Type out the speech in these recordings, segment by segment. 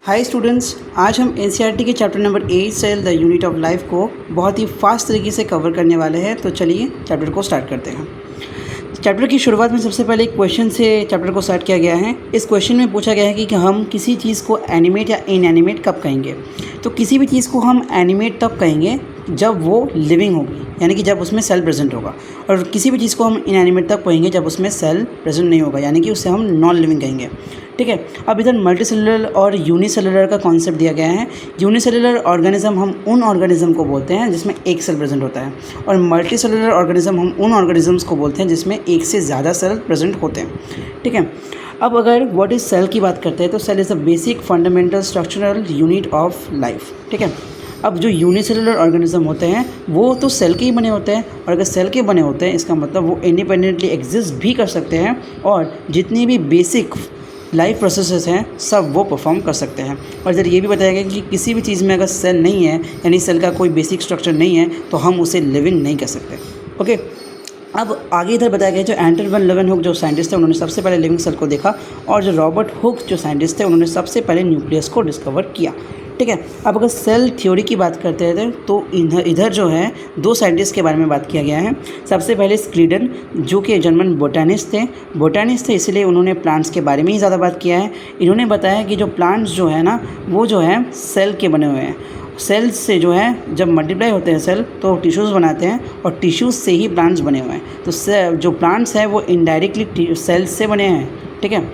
Hi students, आज हम NCERT के chapter number 8 cell the unit of life को बहुत ही फास्ट तरीके से कवर करने वाले हैं। तो चलिए चैप्टर को स्टार्ट करते हैं। चैप्टर की शुरुआत में सबसे पहले एक क्वेश्चन से चैप्टर को स्टार्ट किया गया है। इस क्वेश्चन में पूछा गया है कि हम किसी चीज़ को एनिमेट या इनएनिमेट कब कहेंगे। तो किसी भी चीज़ को हम एनिमेट तब कहेंगे जब वो लिविंग होगी, यानी कि जब उसमें सेल प्रेजेंट होगा, और किसी भी चीज़ को हम इनएनिमेट तब कहेंगे जब उसमें सेल प्रेजेंट नहीं होगा, यानी कि उससे हम नॉन लिविंग कहेंगे। ठीक है। अब इधर मल्टीसेलुलर और यूनिसेलुलर का कॉन्सेप्ट दिया गया है। यूनिसेलुलर ऑर्गेनिज्म हम उन ऑर्गेनिज्म को बोलते हैं जिसमें एक सेल प्रेजेंट होता है, और मल्टीसेलुलर ऑर्गेनिज्म हम उन ऑर्गेनिजम्स को बोलते हैं जिसमें एक से ज़्यादा सेल प्रेजेंट होते हैं। ठीक है। अब अगर व्हाट इज़ सेल की बात करते हैं तो cell is the basic fundamental structural unit of life. ठीक है। अब जो यूनिसेलुलर ऑर्गेनिज्म होते हैं वो तो सेल के ही बने होते हैं, और अगर सेल के बने होते हैं इसका मतलब वो इंडिपेंडेंटली एग्जिस्ट भी कर सकते हैं, और जितनी भी बेसिक लाइफ प्रोसेसेस हैं सब वो परफॉर्म कर सकते हैं। और इधर ये भी बताया गया कि किसी भी चीज़ में अगर सेल नहीं है, यानी सेल का कोई बेसिक स्ट्रक्चर नहीं है, तो हम उसे लिविंग नहीं कह सकते। ओके। अब आगे इधर बताया गया जो एंटर वन लेवनहुक जो साइंटिस्ट थे उन्होंने सबसे पहले लिविंग सेल को देखा, और जो रॉबर्ट हुक जो साइंटिस्ट थे उन्होंने सबसे पहले न्यूक्लियस को डिस्कवर किया। ठीक है। अब अगर सेल थ्योरी की बात करते हैं तो इधर जो है दो साइंटिस्ट के बारे में बात किया गया है। सबसे पहले स्क्लीडन जो कि जर्मन बोटानिस्ट थे, इसलिए उन्होंने प्लांट्स के बारे में ही ज़्यादा बात किया है। इन्होंने बताया कि जो प्लांट्स जो है ना वो जो है सेल के बने हुए हैं। सेल्स से जो है जब मल्टीप्लाई होते हैं सेल तो टिश्यूज़ बनाते हैं, और टिश्यूज़ से ही प्लांट्स बने हुए हैं। तो जो प्लांट्स हैं वो इनडायरेक्टली सेल्स से बने हैं। ठीक है।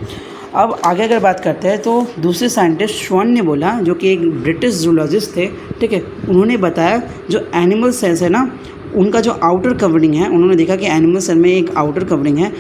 अब आगे अगर बात करते हैं तो दूसरे साइंटिस्ट श्वान ने बोला, जो कि एक ब्रिटिश जूलॉजिस्ट थे। ठीक है। उन्होंने बताया जो एनिमल सेल्स है ना उनका जो आउटर कवरिंग है, उन्होंने देखा कि एनिमल सेल में एक आउटर कवरिंग है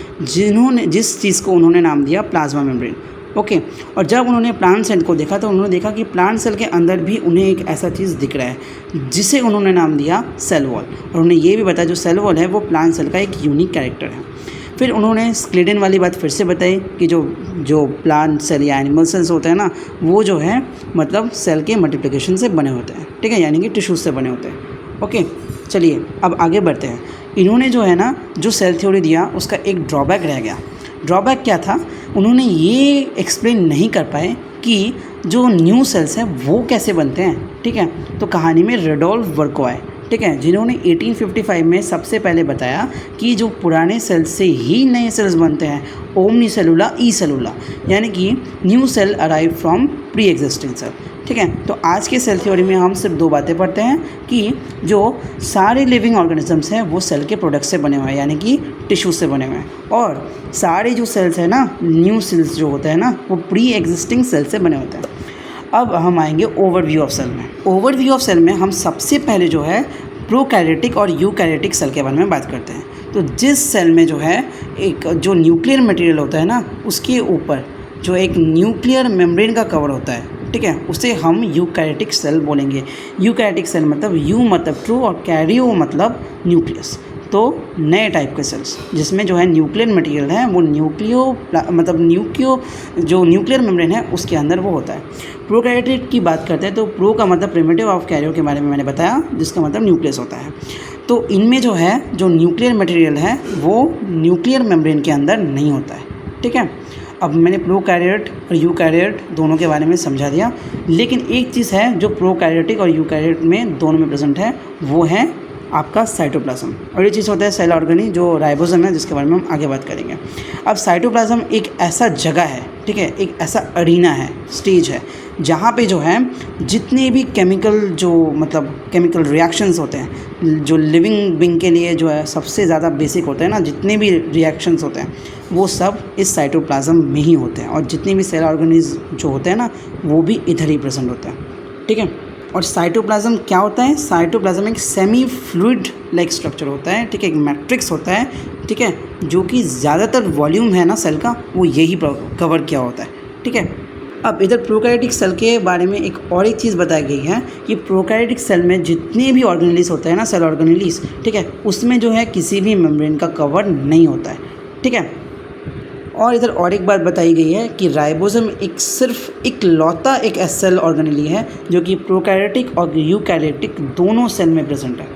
जिस चीज़ को उन्होंने नाम दिया प्लाज्मा मेम्ब्रेन। ओके। और जब उन्होंने प्लांट सेल को देखा तो उन्होंने देखा कि प्लांट सेल के अंदर भी उन्हें एक ऐसा चीज़ दिख रहा है जिसे उन्होंने नाम दिया सेल वॉल। और उन्हें ये भी बताया जो सेल वॉल है वो प्लांट सेल का एक यूनिक कैरेक्टर है। फिर उन्होंने स्क्लेडन वाली बात फिर से बताई कि जो प्लांट सेल या एनिमल सेल्स होते हैं ना वो जो है मतलब सेल के मल्टीप्लिकेशन से बने होते हैं। ठीक है। यानी कि टिश्यूज से बने होते हैं। ओके। चलिए अब आगे बढ़ते हैं। इन्होंने जो है ना जो सेल थ्योरी दिया उसका एक ड्रॉबैक रह गया। ड्रॉबैक क्या था, उन्होंने ये एक्सप्लेन नहीं कर पाए कि जो न्यू सेल्स हैं वो कैसे बनते हैं। ठीक है। तो कहानी में रेडोल्फ वर्को आए। ठीक है। जिन्होंने 1855 में सबसे पहले बताया कि जो पुराने सेल्स से ही नए सेल्स बनते हैं, ओमनी सेलुला ई सेलुला, यानी कि new cell arrive from pre existing cell. ठीक है। तो आज के सेल थ्योरी में हम सिर्फ दो बातें पढ़ते हैं कि जो सारे लिविंग ऑर्गेनिजम्स हैं वो सेल के प्रोडक्ट से बने हुए हैं, यानी कि टिश्यू से बने हुए हैं, और सारे जो सेल्स हैं ना न्यू सेल्स जो होते हैं ना वो प्री एग्जिस्टिंग सेल से बने होते हैं। अब हम आएंगे ओवरव्यू ऑफ सेल में। ओवरव्यू ऑफ सेल में हम सबसे पहले जो है प्रोकैरियोटिक और यूकैरियोटिक सेल के बारे में बात करते हैं। तो जिस सेल में जो है एक जो न्यूक्लियर मटेरियल होता है ना उसके ऊपर जो एक न्यूक्लियर मेम्ब्रेन का कवर होता है, ठीक है, उसे हम यूकैरियोटिक सेल बोलेंगे। यूकैरियोटिक सेल मतलब यू मतलब ट्रू और कैरियो मतलब न्यूक्लियस। तो नए टाइप के सेल्स जिसमें जो है न्यूक्लियर मटेरियल है वो जो न्यूक्लियर मेम्ब्रेन है उसके अंदर वो होता है। प्रोकैरियोटिक की बात करते हैं तो प्रो का मतलब प्रिमिटिव ऑफ कैरियो के बारे में मैंने बताया, जिसका मतलब न्यूक्लियस होता है। तो इनमें जो है जो न्यूक्लियर मटेरियल है वो न्यूक्लियर मेम्ब्रेन के अंदर नहीं होता है। ठीक है। अब मैंने प्रोकैरियोट और यूकैरियोट दोनों के बारे में समझा दिया, लेकिन एक चीज़ है जो प्रोकैरियोटिक और यूकैरियोट में दोनों में प्रेजेंट है, वो है आपका साइटोप्लाज्म। और ये चीज़ होता है सेल ऑर्गेनी जो राइबोसोम है, जिसके बारे में हम आगे बात करेंगे। अब साइटोप्लाज्म एक ऐसा जगह है, ठीक है, एक ऐसा अरीना है, स्टेज है, जहाँ पे जो है जितने भी केमिकल रिएक्शंस होते हैं जो लिविंग बीइंग के लिए जो है सबसे ज़्यादा बेसिक होते हैं ना, जितने भी रिएक्शंस होते हैं वो सब इस साइटोप्लाज्म में ही होते हैं, और जितने भी सेल ऑर्गेनिज्म जो होते हैं ना वो भी इधर ही प्रेजेंट होते हैं। ठीक है। और साइटोप्लाज्म क्या होता है? साइटोप्लाज्म एक सेमी फ्लूइड लाइक स्ट्रक्चर होता है। ठीक है। एक मैट्रिक्स होता है, ठीक है, जो कि ज़्यादातर वॉल्यूम है ना सेल का वो यही कवर किया होता है। ठीक है। अब इधर प्रोकैरियोटिक सेल के बारे में एक और एक चीज़ बताई गई है कि प्रोकैरियोटिक सेल में जितने भी ऑर्गेनेलिस होते हैं ना, सेल ऑर्गेनेलिस, ठीक है, उसमें जो है किसी भी मेम्ब्रेन का कवर नहीं होता है। ठीक है। और इधर और एक बात बताई गई है कि राइबोसोम सिर्फ इकलौता एक सेल ऑर्गेनेली है जो कि प्रोकैरियोटिक और यूकैरियोटिक दोनों सेल में प्रेजेंट है।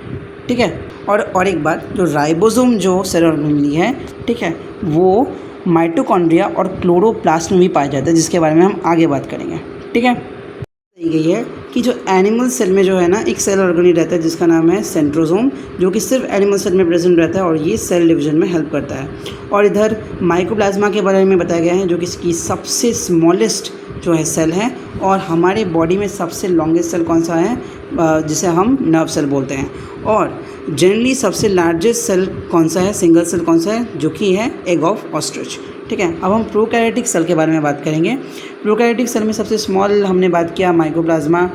ठीक है। और एक बात, जो राइबोसोम जो सेल ऑर्गेनेली है, ठीक है, वो माइटोकॉन्ड्रिया और क्लोरोप्लास्ट में भी पाया जाता है, जिसके बारे में हम आगे बात करेंगे। ठीक है। दी गई है कि जो एनिमल सेल में जो है ना एक सेल ऑर्गेनी रहता है जिसका नाम है सेंट्रोसोम, जो कि सिर्फ एनिमल सेल में प्रेजेंट रहता है और ये सेल डिवीजन में हेल्प करता है। और इधर माइकोप्लाज्मा के बारे में बताया गया है, जो कि इसकी सबसे स्मॉलेस्ट जो है सेल है, और हमारे बॉडी में सबसे लॉन्गेस्ट सेल कौन सा है, जिसे हम नर्व सेल बोलते हैं। और जनरली सबसे लार्जेस्ट सेल कौन सा है, सिंगल सेल कौन सा है, जो कि है एग ऑफ ऑस्ट्रिच। ठीक है, अब हम प्रोकैरियोटिक सेल के बारे में बात करेंगे। प्रोकैरियोटिक सेल में सबसे स्मॉल हमने बात किया माइकोप्लाज्मा,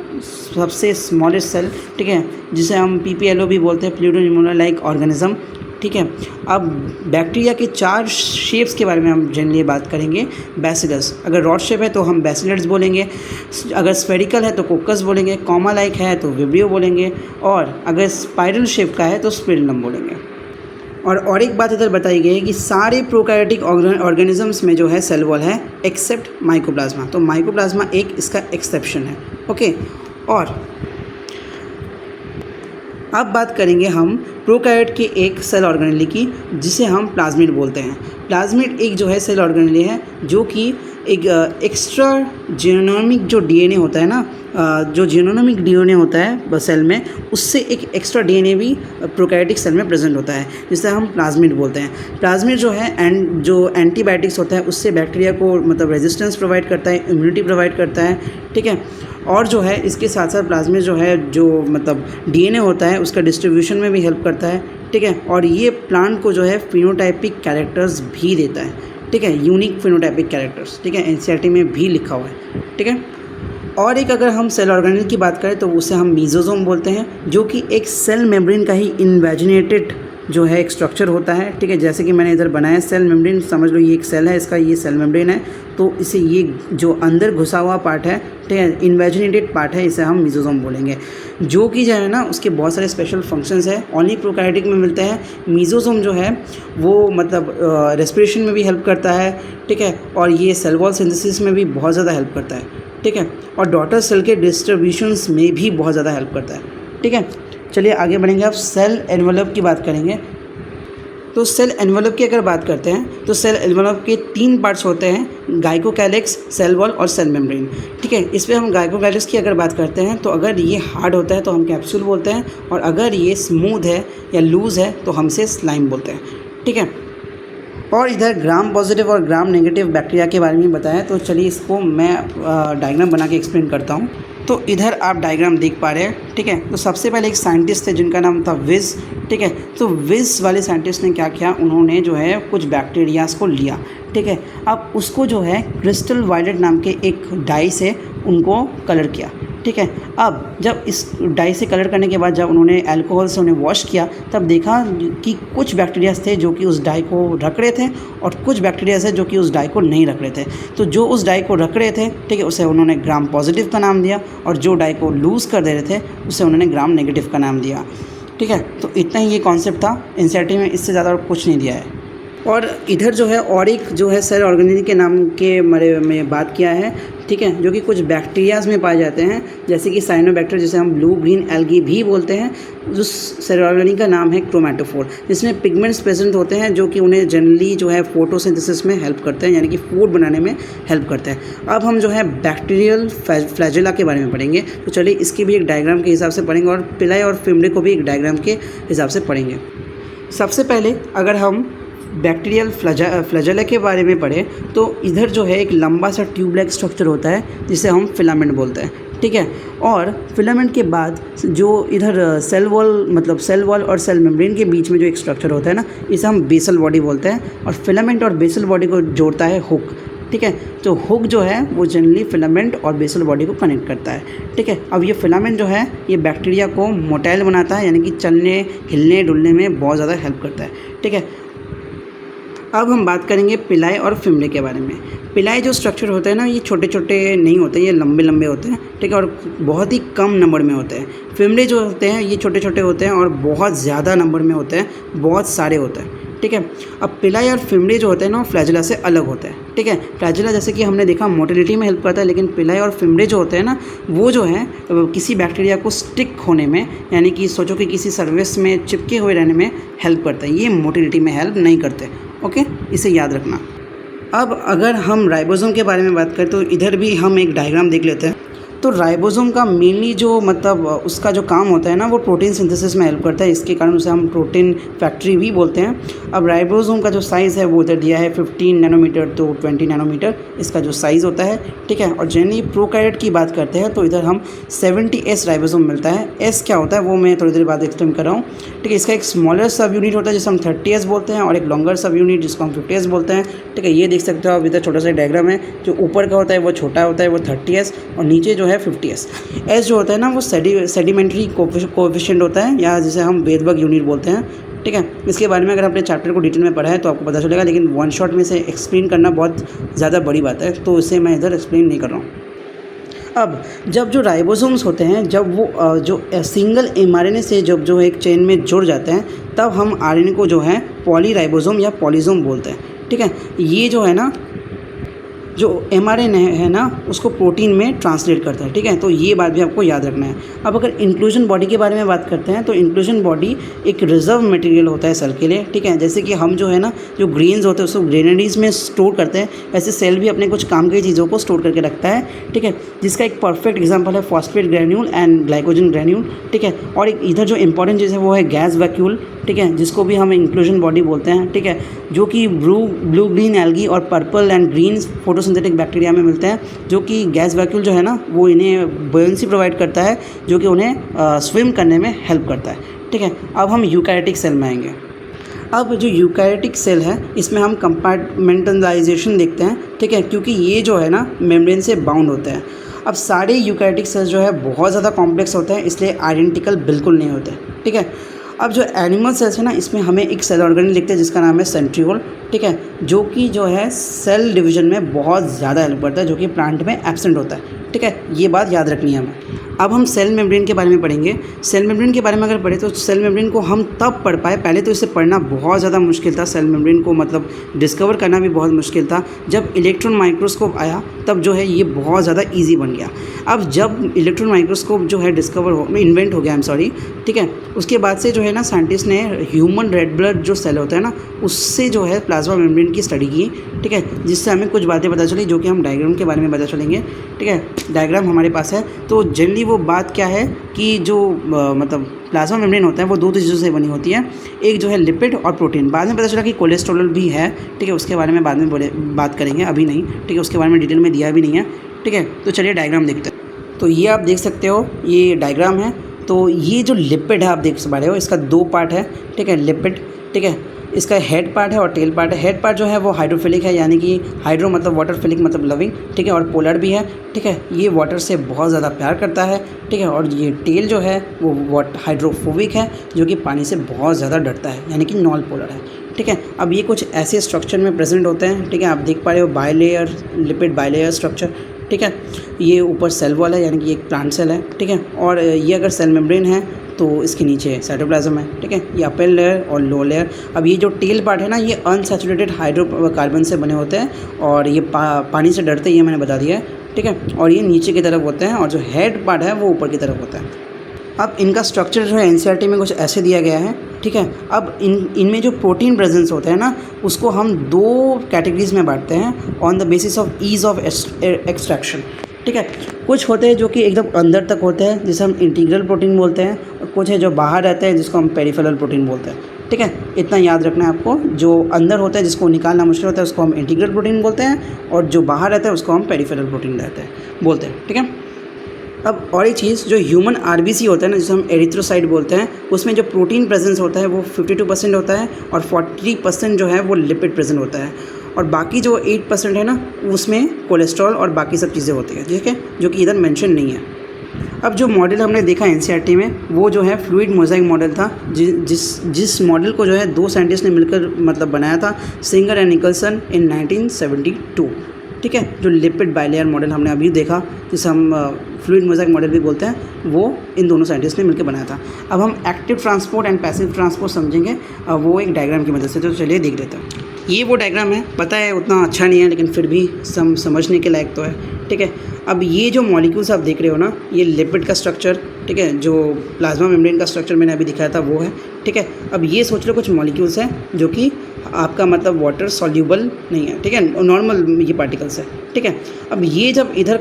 सबसे स्मॉलेस्ट सेल, ठीक है, जिसे हम PPLO भी बोलते हैं, प्लूटोनिमोनिया लाइक ऑर्गेनिज्म। ठीक है, अब बैक्टीरिया के 4 शेप्स के बारे में हम जनरली बात करेंगे। बैसिलस, अगर रॉड शेप है तो हम बैसिलस बोलेंगे, अगर स्फेरिकल है तो कोकस बोलेंगे, कॉमा लाइक है तो विब्रियो बोलेंगे, और अगर स्पाइरल शेप का है तो स्पिरुलिनम बोलेंगे। और एक बात इधर बताई गई है कि सारे प्रोकैरियोटिक ऑर्गेनिजम्स में जो है सेल वॉल है एक्सेप्ट माइकोप्लाज्मा, तो माइकोप्लाज्मा एक इसका एक्सेप्शन है। ओके, और अब बात करेंगे हम प्रोकैरियोट के एक सेल ऑर्गेनेली की, जिसे हम प्लाज्मिड बोलते हैं। प्लाज्मिड एक जो है सेल ऑर्गेनेली है, जो कि एक एक्स्ट्रा जीनोमिक जो DNA होता है ना, जो जीनोमिक DNA होता है सेल में, उससे एक एक्स्ट्रा DNA भी प्रोकैरियोटिक सेल में प्रेजेंट होता है, जिसे हम प्लाज्मिड बोलते हैं। प्लाज्मिड जो है जो एंटीबायोटिक्स होता है उससे बैक्टीरिया को मतलब रेजिस्टेंस प्रोवाइड करता है, इम्यूनिटी प्रोवाइड करता है। ठीक है, और जो है इसके साथ साथ प्लाज्मिड जो है जो मतलब DNA होता है उसका डिस्ट्रीब्यूशन में भी हेल्प करता है। ठीक है, और ये प्लांट को जो है फिनोटाइपिक कैरेक्टर्स भी देता है। ठीक है, यूनिक फिनोटाइपिक कैरेक्टर्स, ठीक है, NCERT में भी लिखा हुआ है। ठीक है, और एक अगर हम सेल ऑर्गेनेल की बात करें तो उसे हम मीजोसोम बोलते हैं, जो कि एक सेल मेम्ब्रेन का ही इन्वेजिनेटेड जो है एक स्ट्रक्चर होता है। ठीक है, जैसे कि मैंने इधर बनाया सेल मेम्ब्रेन, समझ लो ये एक सेल है, इसका ये सेल मेम्ब्रेन है, तो इसे ये जो अंदर घुसा हुआ पार्ट है, ठीक है, इन्वेजिनेटेड पार्ट है, इसे हम मीजोसोम बोलेंगे। जो कि जो है ना उसके बहुत सारे स्पेशल फंक्शंस है, ओनली प्रोकैरियोटिक में मिलते हैं। मीजोसोम जो है वो मतलब रेस्पिरेशन में भी हेल्प करता है। ठीक है, और ये सेल वॉल सिंथेसिस में भी बहुत ज़्यादा हेल्प करता है। ठीक है, और डॉटर सेल के डिस्ट्रीब्यूशंस में भी बहुत ज़्यादा हेल्प करता है। ठीक है, चलिए आगे बढ़ेंगे। अब सेल एनवेलप की बात करेंगे। तो सेल एनवेलप की अगर बात करते हैं तो सेल एनवेलप के 3 पार्ट्स होते हैं, गाइकोकैलिक्स, सेल वॉल और सेल मेम्ब्रेन। ठीक है, इस पर हम गाइकोकैलिक्स की अगर बात करते हैं तो अगर ये हार्ड होता है तो हम कैप्सूल बोलते हैं, और अगर ये स्मूथ है या लूज़ है तो हमसे स्लाइम बोलते हैं। ठीक है, और इधर ग्राम पॉजिटिव और ग्राम नेगेटिव बैक्टीरिया के बारे में बताया, तो चलिए इसको मैं डायग्राम बना के एक्सप्लेन करता हूँ। तो इधर आप डायग्राम देख पा रहे हैं। ठीक है, तो सबसे पहले एक साइंटिस्ट थे जिनका नाम था विज। ठीक है, तो विज वाले साइंटिस्ट ने क्या किया, उन्होंने जो है कुछ बैक्टीरियाज को लिया। ठीक है, अब उसको जो है क्रिस्टल वायलेट नाम के एक डाई से उनको कलर किया। ठीक है, अब जब इस डाई से कलर करने के बाद जब उन्होंने अल्कोहल से उन्हें वॉश किया, तब देखा कि कुछ बैक्टीरियाज थे जो कि उस डाई को रख रहे थे, और कुछ बैक्टीरियाज थे जो कि उस डाई को नहीं रख रहे थे। तो जो उस डाई को रख रहे थे, ठीक है, उसे उन्होंने ग्राम पॉजिटिव का नाम दिया, और जो डाई को लूज़ कर दे रहे थे उसे उन्होंने ग्राम नेगेटिव का नाम दिया। ठीक है, तो इतना ही ये कॉन्सेप्ट था, NCERT में इससे ज़्यादा और कुछ नहीं दिया है। और इधर जो है और एक जो है सेल ऑर्गेनेल के नाम के बारे में बात किया है। ठीक है, जो कि कुछ बैक्टीरियाज में पाए जाते हैं, जैसे कि साइनोबैक्टर, जिसे हम ब्लू ग्रीन एल्गी भी बोलते हैं। उस सेल ऑर्गेनेल का नाम है क्रोमैटोफोर, जिसमें पिगमेंट्स प्रेजेंट होते हैं जो कि उन्हें जनरली जो है फोटोसिंथेसिस में हेल्प करते हैं, यानी कि फूड बनाने में हेल्प करते हैं। अब हम जो है बैक्टीरियल फ्लैजेला के बारे में पढ़ेंगे, तो चलिए इसकी भी एक डायग्राम के हिसाब से पढ़ेंगे, और पिलाई और फिमरे को भी एक डायग्राम के हिसाब से पढ़ेंगे। सबसे पहले अगर हम बैक्टीरियल फ्लैजेला के बारे में पढ़े, तो इधर जो है एक लंबा सा ट्यूब लाइक स्ट्रक्चर होता है जिसे हम फिलामेंट बोलते हैं। ठीक है, और फिलामेंट के बाद जो इधर सेल वॉल मतलब सेल वॉल और सेल मेम्ब्रेन के बीच में जो एक स्ट्रक्चर होता है ना, इसे हम बेसल बॉडी बोलते हैं, और फिलामेंट और बेसल बॉडी को जोड़ता है हुक। ठीक है, तो हुक जो है वो जनरली फिलामेंट और बेसल बॉडी को कनेक्ट करता है। ठीक है, अब ये फिलामेंट जो है ये बैक्टीरिया को मोटाइल बनाता है, यानी कि चलने हिलने डुलने में बहुत ज़्यादा हेल्प करता है। ठीक है, अब हम बात करेंगे पिलाई और फिमरे के बारे में। पिलाई जो स्ट्रक्चर होते हैं ना, ये छोटे छोटे नहीं होते, ये लंबे लंबे होते हैं। ठीक है, और बहुत ही कम नंबर में होते हैं। फिमरे जो होते हैं ये छोटे छोटे होते हैं और बहुत ज़्यादा नंबर में होते हैं, बहुत सारे होते हैं। ठीक है, अब पिलाई और फिमरे जो होते हैं ना वो फ्लैजेला से अलग होते हैं। ठीक है, फ्लैजेला जैसे कि हमने देखा मोटिलिटी में हेल्प करता है, लेकिन पिलाई और फिमरे जो होते हैं ना वो जो है किसी बैक्टीरिया को स्टिक होने में, यानी कि सोचो कि किसी सर्विस में चिपके हुए रहने में हेल्प करता है, ये मोटिलिटी में हेल्प नहीं करते। ओके, इसे याद रखना। अब अगर हम राइबोसोम के बारे में बात करें तो इधर भी हम एक डायग्राम देख लेते हैं। तो राइबोसोम का मेनली जो मतलब उसका जो काम होता है ना, वो प्रोटीन सिंथेसिस में हेल्प करता है, इसके कारण उसे हम प्रोटीन फैक्ट्री भी बोलते हैं। अब राइबोसोम का जो साइज़ है वो इधर दिया है 15 नैनोमीटर तो 20 नैनोमीटर इसका जो साइज़ होता है, ठीक है। और जनरली प्रोकैरियोट की बात करते हैं तो इधर हम 70S राइबोसोम मिलता है। एस क्या होता है वो मैं थोड़ी देर बाद एक्सप्लेन कर रहा हूँ, ठीक है। इसका एक स्मॉलर सब यूनिट होता है जिसे हम 30S बोलते हैं, और एक लॉन्गर सब यूनिट जिसको हम 50S बोलते हैं, ठीक है। ये देख सकते हो आप, इधर छोटा सा डायग्राम है, जो ऊपर का होता है वो छोटा होता है, वो 30S, और नीचे जो है 50S। एस जो होता है ना वो सेडिमेंट्री कोएफिशिएंट होता है, या जिसे हम वेदबर्ग यूनिट बोलते हैं, ठीक है। इसके बारे में अगर आपने चैप्टर को डिटेल में पढ़ा है तो आपको पता चलेगा, लेकिन वन शॉट में इसे एक्सप्लेन करना बहुत ज़्यादा बड़ी बात है, तो इसे मैं इधर एक्सप्लेन नहीं कर रहा हूँ। अब जब जो राइबोसोम्स होते हैं, जब वो जो सिंगल mRNA से जब जो एक चेन में जुड़ जाते हैं, तब हम RNA को जो है पॉलीराइबोसोम या पॉलीसोम बोलते हैं, ठीक है। ये जो है ना, जो mRNA है ना, उसको प्रोटीन में ट्रांसलेट करता है, ठीक है। तो ये बात भी आपको याद रखना है। अब अगर इंक्लूजन बॉडी के बारे में बात करते हैं तो इंक्लूजन बॉडी एक रिजर्व मटेरियल होता है सेल के लिए, ठीक है। जैसे कि हम जो है ना, जो ग्रेन्स होते हैं उसको ग्रेनरीज में स्टोर करते हैं, वैसे सेल भी अपने कुछ काम की चीज़ों को स्टोर करके रखता है, ठीक है। जिसका एक परफेक्ट एग्जाम्पल है phosphate granule and glycogen granule, ठीक है। और एक इधर जो इंपॉर्टेंट चीज़ है वो है गैस वैक्यूल, ठीक है, जिसको भी हम इंक्लूजन बॉडी बोलते हैं, ठीक है। जो कि ब्लू ग्रीन एल्गी और purple and green photosynthetic bacteria में मिलते हैं, जो कि गैस वैक्यूल जो है ना वो इन्हें बुयंसी प्रोवाइड करता है, जो कि उन्हें स्विम करने में हेल्प करता है, ठीक है। अब हम यूकैरियोटिक सेल में आएंगे। अब जो यूकैरियोटिक सेल है इसमें हम कंपार्टमेंटलाइजेशन देखते हैं, ठीक है, क्योंकि ये जो है ना मेम्ब्रेन से बाउंड होते हैं। अब सारे यूकैरियोटिक सेल्स जो है बहुत ज़्यादा कॉम्प्लेक्स होते हैं, इसलिए आइडेंटिकल बिल्कुल नहीं होते, ठीक है। अब जो एनिमल सेल्स है ना, इसमें हमें एक सेल ऑर्गेनेल लिखते हैं जिसका नाम है सेंट्रियोल, ठीक है, जो कि जो है सेल डिवीजन में बहुत ज़्यादा हेल्प करता है, जो कि प्लांट में एब्सेंट होता है, ठीक है। ये बात याद रखनी है हमें। अब हम सेल मेम्ब्रेन के बारे में पढ़ेंगे। सेल मेम्ब्रेन के बारे में अगर पढ़े तो सेल मेम्ब्रेन को हम तब पढ़ पाए, पहले तो इसे पढ़ना बहुत ज़्यादा मुश्किल था, सेल मेम्ब्रेन को मतलब डिस्कवर करना भी बहुत मुश्किल था। जब इलेक्ट्रॉन माइक्रोस्कोप आया तब जो है ये बहुत ज़्यादा ईजी बन गया। अब जब इलेक्ट्रॉन माइक्रोस्कोप जो है इन्वेंट हो गया, ठीक है, उसके बाद से जो है ना साइंटिस्ट ने ह्यूमन रेड ब्लड जो सेल होता है ना, उससे जो है प्लाज्मा मेम्ब्रेन की स्टडी की, ठीक है, जिससे हमें कुछ बातें पता चली, जो कि हम डायग्राम के बारे में पता चलेंगे, ठीक है। डायग्राम हमारे पास है। तो जनरली वो बात क्या है कि जो मतलब प्लाज्मा मेम्ब्रेन होता है वो दो चीज़ों से बनी होती है, एक जो है लिपिड और प्रोटीन। बाद में पता चला कि कोलेस्ट्रॉल भी है, ठीक है, उसके बारे में बाद में बात करेंगे, अभी नहीं, ठीक है, उसके बारे में डिटेल में दिया भी नहीं है, ठीक है। तो चलिए डायग्राम देखते हैं। तो ये आप देख सकते हो, ये डायग्राम है। तो ये जो लिपिड है आप देख पा रहे हो, इसका दो पार्ट है, ठीक है, लिपिड, ठीक है। इसका हेड पार्ट है और टेल पार्ट है। हेड पार्ट जो है वो हाइड्रोफिलिक है, यानी कि हाइड्रो मतलब वाटर, फिलिक मतलब लविंग, ठीक है, और पोलर भी है, ठीक है। ये वाटर से बहुत ज़्यादा प्यार करता है, ठीक है। और ये टेल जो है वो हाइड्रोफोबिक है, जो कि पानी से बहुत ज़्यादा डरता है, यानी कि नॉन पोलर है, ठीक है। अब ये कुछ ऐसे स्ट्रक्चर में प्रेजेंट होते हैं, ठीक है, आप देख पा रहे हो बायलेयर, लिपिड बायलेयर स्ट्रक्चर, ठीक है। ये ऊपर सेल वॉल है, यानी कि एक प्लांट सेल है, ठीक है। और ये अगर सेल मेम्ब्रेन है तो इसके नीचे साइटोप्लाज्म है, ठीक है। ये अपर लेयर और लो लेयर। अब ये जो टेल पार्ट है ना, ये अनसैचुरेटेड हाइड्रोकार्बन से बने होते हैं, और ये पानी से डरते हैं, ये मैंने बता दिया है, ठीक है। और ये नीचे की तरफ होते हैं, और जो हेड पार्ट है वो ऊपर की तरफ होता है। अब इनका स्ट्रक्चर जो है एनसीईआरटी में कुछ ऐसे दिया गया है, ठीक है। अब इनमें जो प्रोटीन प्रेजेंस होते हैं ना, उसको हम दो कैटेगरीज में बांटते हैं on the basis of ease of extraction, ठीक है। कुछ होते हैं जो कि एकदम अंदर तक होते हैं, जिसे हम इंटीग्रल प्रोटीन बोलते हैं, और कुछ है जो बाहर रहते हैं, जिसको हम पेरिफेरल प्रोटीन बोलते हैं, ठीक है। इतना याद रखना है आपको। जो अंदर होता है जिसको निकालना मुश्किल होता है उसको हम इंटीग्रल प्रोटीन बोलते हैं, और जो बाहर रहता है उसको हम पेरिफेरल प्रोटीन बोलते हैं, ठीक है। अब और एक चीज़, जो ह्यूमन आरबीसी होता है ना, जिसे हम एरिथ्रोसाइट बोलते हैं, उसमें जो प्रोटीन प्रेजेंस होता है वो 52% होता है, और 40% जो है वो लिपिड प्रेजेंट होता है, और बाकी जो 8% है ना, उसमें कोलेस्ट्रॉल और बाकी सब चीज़ें होती हैं, ठीक है, जो कि इधर मेंशन नहीं है। अब जो मॉडल हमने देखा एनसीईआरटी में, वो जो है फ्लूइड मोज़ाइक मॉडल था, जिस मॉडल को जो है दो साइंटिस्ट ने मिलकर मतलब बनाया था, सिंगर एंड निकलसन इन 1972, ठीक है। जो लिपिड बायलेयर मॉडल हमने अभी देखा, जिसे हम फ्लूइड मोज़ाइक मॉडल भी बोलते हैं, वो इन दोनों साइंटिस्ट ने मिलकर बनाया था। अब हम active transport and passive transport समझेंगे, वो एक डायग्राम की मदद से। तो चलिए देख लेते हैं। ये वो डायग्राम है, पता है उतना अच्छा नहीं है लेकिन फिर भी समझने के लायक तो है, ठीक है। अब ये जो मॉलिक्यूल्स आप देख रहे हो ना, ये लिपिड का स्ट्रक्चर, ठीक है, जो प्लाज्मा मेम्ब्रेन का स्ट्रक्चर मैंने अभी दिखाया था वो है, ठीक है। अब ये सोच लो कुछ मॉलिक्यूल्स हैं जो कि आपका मतलब वाटर सॉल्यूबल नहीं है, ठीक है, नॉर्मल ये पार्टिकल्स है, ठीक है। अब ये जब इधर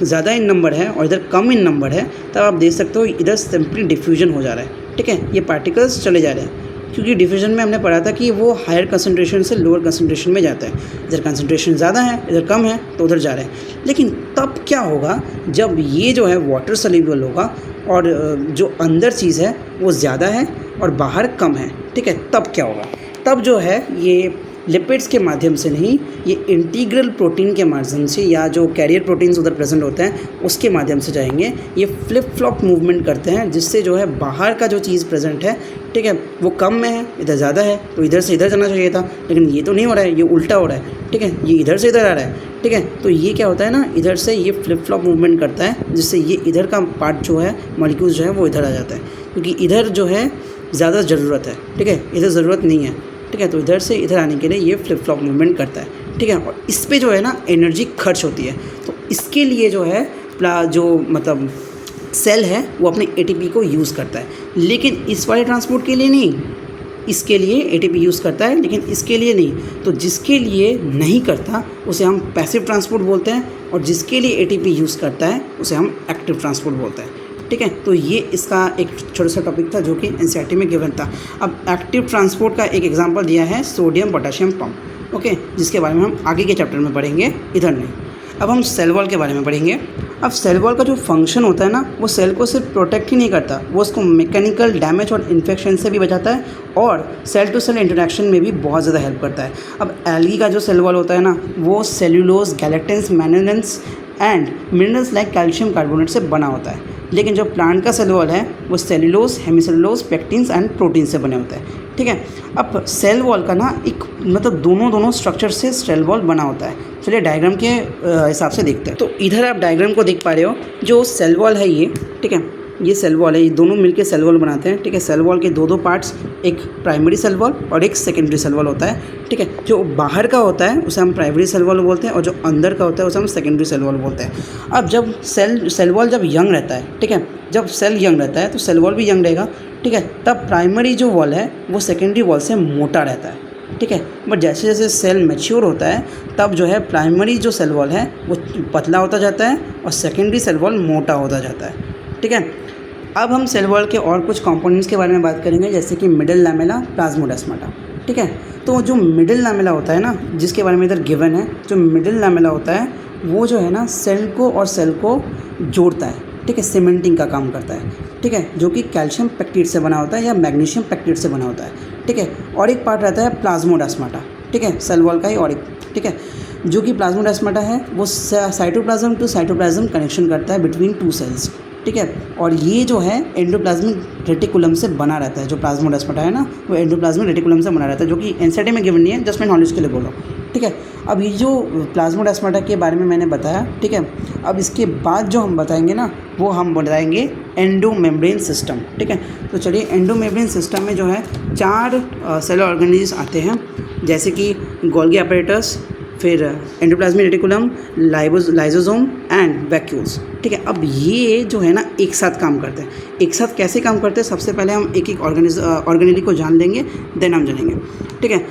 ज़्यादा इन नंबर है और इधर कम इन नंबर है, तब आप देख सकते हो इधर सिंपली डिफ्यूजन हो जा रहा है, ठीक है, ये पार्टिकल्स चले जा रहे हैं, क्योंकि डिफ्यूजन में हमने पढ़ा था कि वो हायर कंसंट्रेशन से लोअर कंसंट्रेशन में जाता है, इधर कंसंट्रेशन ज़्यादा है, इधर कम है तो उधर जा रहे हैं। लेकिन तब क्या होगा जब ये जो है वाटर सॉल्यूबल होगा और जो अंदर चीज़ है वो ज़्यादा है और बाहर कम है, ठीक है, तब क्या होगा? तब जो है ये लिपिड्स के माध्यम से नहीं, ये इंटीग्रल प्रोटीन के माध्यम से या जो कैरियर प्रोटीन्स उधर प्रेजेंट होते हैं उसके माध्यम से जाएंगे, ये फ्लिप फ्लॉप मूवमेंट करते हैं, जिससे जो है बाहर का जो चीज़ प्रेजेंट है, ठीक है, वो कम में है, इधर ज़्यादा है, तो इधर से इधर जाना चाहिए था, लेकिन ये तो नहीं हो रहा है, ये उल्टा हो रहा है, ठीक है, ये इधर से इधर आ रहा है, ठीक है। तो ये क्या होता है ना, इधर से ये फ्लिप फ्लॉप मूवमेंट करता है, जिससे ये इधर का पार्ट जो है मॉलिक्यूल्स जो है वो इधर आ जाता है, क्योंकि इधर जो है ज़्यादा ज़रूरत है, ठीक है, इधर ज़रूरत नहीं है, ठीक है। तो इधर से इधर आने के लिए ये फ्लिप फ्लॉप मूवमेंट करता है, ठीक है, और इस पे जो है ना एनर्जी खर्च होती है। तो इसके लिए जो है जो मतलब सेल है वो अपने एटीपी को यूज़ करता है, लेकिन इस वाले ट्रांसपोर्ट के लिए नहीं, इसके लिए एटीपी यूज़ करता है, लेकिन इसके लिए नहीं। तो जिसके लिए नहीं करता उसे हम पैसिव ट्रांसपोर्ट बोलते हैं, और जिसके लिए एटीपी यूज़ करता है उसे हम एक्टिव ट्रांसपोर्ट बोलते हैं, ठीक है। तो ये इसका एक छोटा सा टॉपिक था जो कि एनसीईआरटी में गिवन था। अब एक्टिव ट्रांसपोर्ट का एक एग्जांपल दिया है सोडियम पोटेशियम पंप, ओके, जिसके बारे में हम आगे के चैप्टर में पढ़ेंगे, इधर नहीं। अब हम सेल वॉल के बारे में पढ़ेंगे। अब सेल वॉल का जो फंक्शन होता है ना, वो सेल को सिर्फ प्रोटेक्ट ही नहीं करता, वो उसको मैकेनिकल डैमेज और इन्फेक्शन से भी बचाता है, और सेल टू सेल इंटरेक्शन में भी बहुत ज़्यादा हेल्प करता है। अब एल्गी का जो सेल वॉल होता है ना, वो cellulose, galactans, mannans and minerals like calcium carbonate से बना होता है। लेकिन जो प्लांट का सेल वॉल है वो सेल्यूलोज, हेमिसेल्यूलोज, पेक्टिन्स एंड प्रोटीन से बने होते हैं, ठीक है। अब सेल वॉल का ना एक मतलब दोनों स्ट्रक्चर से सेल वॉल बना होता है। चलिए डायग्राम के हिसाब से देखते हैं। तो इधर आप डायग्राम को देख पा रहे हो, जो सेल वॉल है ये, ठीक है, ये सेल वॉल है, ये दोनों मिलके सेल वॉल बनाते हैं, ठीक है। सेल वॉल के दो पार्ट्स, एक प्राइमरी सेल वॉल और एक सेकेंडरी सेल वॉल होता है, ठीक है। जो बाहर का होता है उसे हम प्राइमरी सेल वॉल बोलते हैं, और जो अंदर का होता है उसे हम सेकेंडरी सेल वॉल बोलते हैं। अब जब सेल वॉल जब यंग रहता है, ठीक है, जब सेल यंग रहता है तो सेल वॉल भी यंग रहेगा, ठीक है, तब प्राइमरी जो वॉल है वो सेकेंडरी वॉल से मोटा रहता है, ठीक है। बट जैसे जैसे सेल मैच्योर होता है तब जो है प्राइमरी जो सेल वॉल है वो पतला होता जाता है और सेकेंडरी सेल वॉल मोटा होता जाता है, ठीक है। अब हम सेल वॉल के और कुछ कंपोनेंट्स के बारे में बात करेंगे, जैसे कि मिडिल लैमेला, प्लाज्मोडेस्माटा, ठीक है। तो जो मिडिल लैमेला होता है ना, जिसके बारे में इधर गिवन है, जो मिडिल लैमेला होता है वो जो है ना सेल को और सेल को जोड़ता है, ठीक है, सीमेंटिंग का काम करता है, ठीक है, जो कि कैल्शियम पेक्टिड से बना होता है या मैग्नीशियम पेक्टिड से बना होता है, ठीक है। और एक पार्ट रहता है प्लाज्मोडेस्माटा, ठीक है, सेल वॉल का ही और एक, ठीक है, जो कि प्लाज्मोडेस्माटा है वो साइटोप्लाज्म टू साइटोप्लाज्म कनेक्शन करता है बिटवीन टू सेल्स, ठीक है। और ये जो है एंडोप्लाज्मिक रेटिकुलम से बना रहता है, जो प्लाज्मोडेस्माटा है ना वो एंडोप्लाज्मिक रेटिकुलम से बना रहता है, जो कि एनसीईआरटी में गिवन नहीं है, जस्ट मैं नॉलेज के लिए बोल रहा हूँ, ठीक है। अब ये जो प्लाज्मोडेस्माटा के बारे में मैंने बताया, ठीक है, अब इसके बाद जो हम बताएंगे ना वो हम बताएंगे एंडोमेम्ब्रेन सिस्टम, ठीक है। तो चलिए एंडोमेम्ब्रेन सिस्टम में जो है 4 सेल ऑर्गेनेल्स आते हैं, जैसे कि गोल्गी अपैरेटस, फिर endoplasmic reticulum, lysosome and vacuoles, ठीक है। अब ये जो है ना एक साथ काम करते हैं। एक साथ कैसे काम करते हैं, सबसे पहले हम एक ऑर्गेनेली को जान लेंगे, देन हम जानेंगे, ठीक है।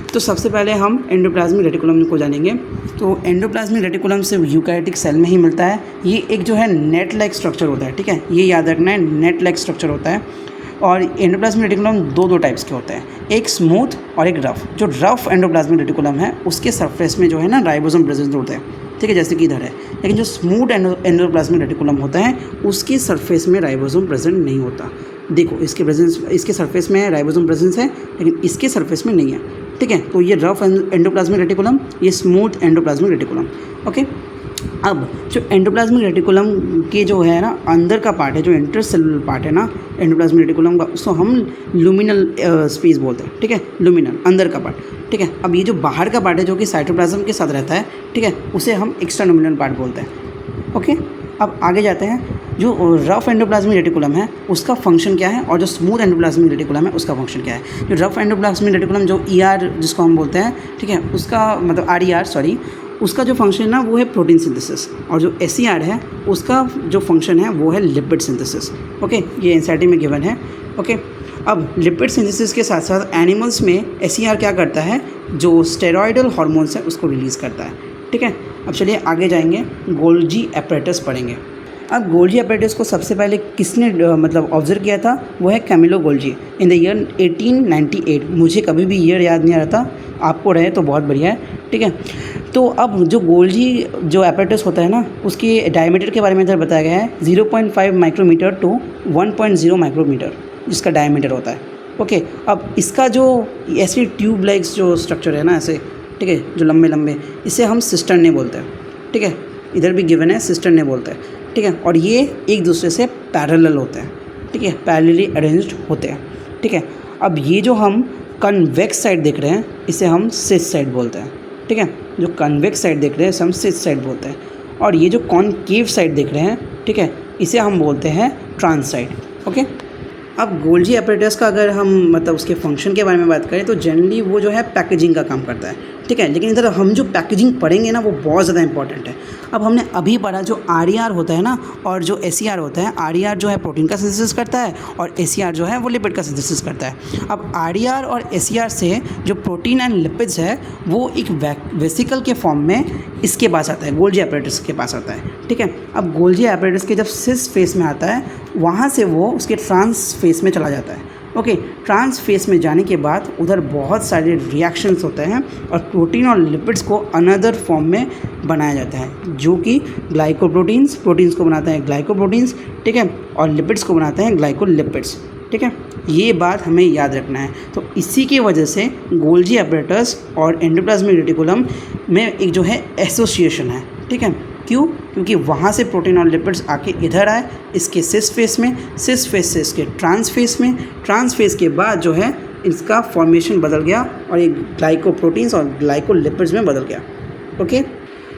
तो सबसे पहले हम एंडोप्लाज्मिक रेटिकुलम को जानेंगे। तो एंडोप्लाज्मिक रेटिकुलम से यूकैरियोटिक सेल में ही मिलता है। ये एक जो है नेट लाइक स्ट्रक्चर होता है, ठीक है, ये याद रखना है, नेट लाइक स्ट्रक्चर होता है। और एंडोप्लाज्मिक रेटिकुलम दो टाइप्स के होते हैं, एक स्मूथ और एक रफ। जो रफ एंडोप्लाज्मिक रेटिकुलम है उसके सरफेस में जो है ना राइबोसोम प्रेजेंट होते हैं, ठीक है, जैसे कि इधर है। लेकिन जो स्मूथ एंडोप्लाज्मिक रेटिकुलम होता है उसके सरफेस में राइबोसोम प्रेजेंट नहीं होता। देखो इसके सरफेस में राइबोसोम प्रेजेंस है लेकिन इसके सरफेस में नहीं है, ठीक है। तो ये रफ एंडोप्लाज्मिक रेटिकुलम, ये स्मूथ एंडोप्लाज्मिक रेटिकुलम, ओके। अब जो एंडोप्लाज्मिक रेटिकुलम के जो है ना अंदर का पार्ट है, जो इंटरसेलुलर पार्ट है ना एंडोप्लाज्मिक रेटिकुलम का, उसको हम लुमिनल स्पेस बोलते हैं, ठीक है, लुमिनल अंदर का पार्ट, ठीक है। अब ये जो बाहर का पार्ट है जो कि साइटोप्लाज्म के साथ रहता है, ठीक है, उसे हम एक्स्ट्रा लुमिनल पार्ट बोलते हैं, ओके। अब आगे जाते हैं। जो रफ एंडोप्लाज्मिक रेटिकुलम है उसका फंक्शन क्या है और जो स्मूथ एंडोप्लाज्मिक रेटिकुलम है उसका फंक्शन क्या है। जो रफ एंडोप्लाज्मिक रेटिकुलम जो ER जिसको हम बोलते हैं, ठीक है, उसका मतलब RER सॉरी, उसका जो फंक्शन है ना वो है प्रोटीन सिंथेसिस, और जो SER है उसका जो फंक्शन है वो है लिपिड सिंथेसिस। ओके, ये एनसीईआरटी में गिवन है। ओके, अब लिपिड सिंथेसिस के साथ साथ एनिमल्स में SER क्या करता है, जो स्टेरॉयडल हार्मोन्स है उसको रिलीज़ करता है। ठीक है, अब चलिए आगे जाएंगे, गोल्जी एपरेटस पढ़ेंगे। अब गोल्जी एपरेटस को सबसे पहले किसने मतलब ऑब्जर्व किया था, वो है Camillo Golgi in the year 1898। मुझे कभी भी ईयर याद नहीं आ रहा था, आपको रहे तो बहुत बढ़िया है। ठीक है, तो अब जो गोल्जी जो एपरेटस होता है ना, उसकी डायमीटर के बारे में इधर बताया गया है 0.5 माइक्रोमीटर टू 1.0 माइक्रोमीटर जिसका डायमीटर होता है। ओके, अब इसका जो ऐसी ट्यूब लाइक्स जो स्ट्रक्चर है ना ऐसे, ठीक है, जो लंबे लंबे, इसे हम सिस्टर्ने बोलते हैं। ठीक है, इधर भी गिवन है सिस्टर्ने बोलते हैं। ठीक है, और ये एक दूसरे से पैरेलल होते हैं। ठीक है, पैरेलली अरेंज्ड होते हैं। ठीक है, अब ये जो हम कन्वेक्स साइड देख रहे हैं इसे हम सिस साइड बोलते हैं। ठीक है, जो कन्वेक्स साइड देख रहे हैं इसे हम सिस साइड बोलते हैं, और ये जो कॉनकेव साइड देख रहे हैं, ठीक है, इसे हम बोलते हैं ट्रांस साइड। ओके, अब गोल्जी एपरेटस का अगर हम मतलब उसके फंक्शन के बारे में बात करें तो जनरली वो जो है पैकेजिंग का काम करता है। ठीक है, लेकिन इधर हम जो पैकेजिंग पढ़ेंगे ना वो बहुत ज़्यादा इंपॉर्टेंट है। अब हमने अभी पढ़ा जो RER होता है ना और जो SER होता है, RER जो है प्रोटीन का सिंथेसिस करता है और SER जो है वो लिपिड का सिंथेसिस करता है। अब RER और SER से जो प्रोटीन एंड लिपिड्स है वो एक वेसिकल के फॉर्म में इसके पास आता है, गोल्जी एपरेटस के पास आता है। ठीक है, अब गोल्जी एपरेटस के जब सिस फेस में आता है वहाँ से वो उसके ट्रांस फेस में चला जाता है। ओके, ट्रांस फेस में जाने के बाद उधर बहुत सारे रिएक्शंस होते हैं और प्रोटीन और लिपिड्स को अनदर फॉर्म में बनाया जाता है, जो कि ग्लाइकोप्रोटीन्स, प्रोटीन्स को बनाते हैं ग्लाइकोप्रोटीन्स, ठीक है, और लिपिड्स को बनाते हैं ग्लाइकोलिपिड्स। ठीक है, ये बात हमें याद रखना है। तो इसी की वजह से गोल्जी एपरेटस और एंडोप्लाज्मिक रेटिकुलम में एक जो है एसोसिएशन है। ठीक है, क्यों? क्योंकि वहाँ से प्रोटीन और लिपिड्स आके इधर आए इसके सिस फेस में, सिस फेस से इसके ट्रांस फेस में, ट्रांस फेस के बाद जो है इसका फॉर्मेशन बदल गया और ये ग्लाइकोप्रोटीन्स और ग्लाइकोलिपिड्स में बदल गया। ओके,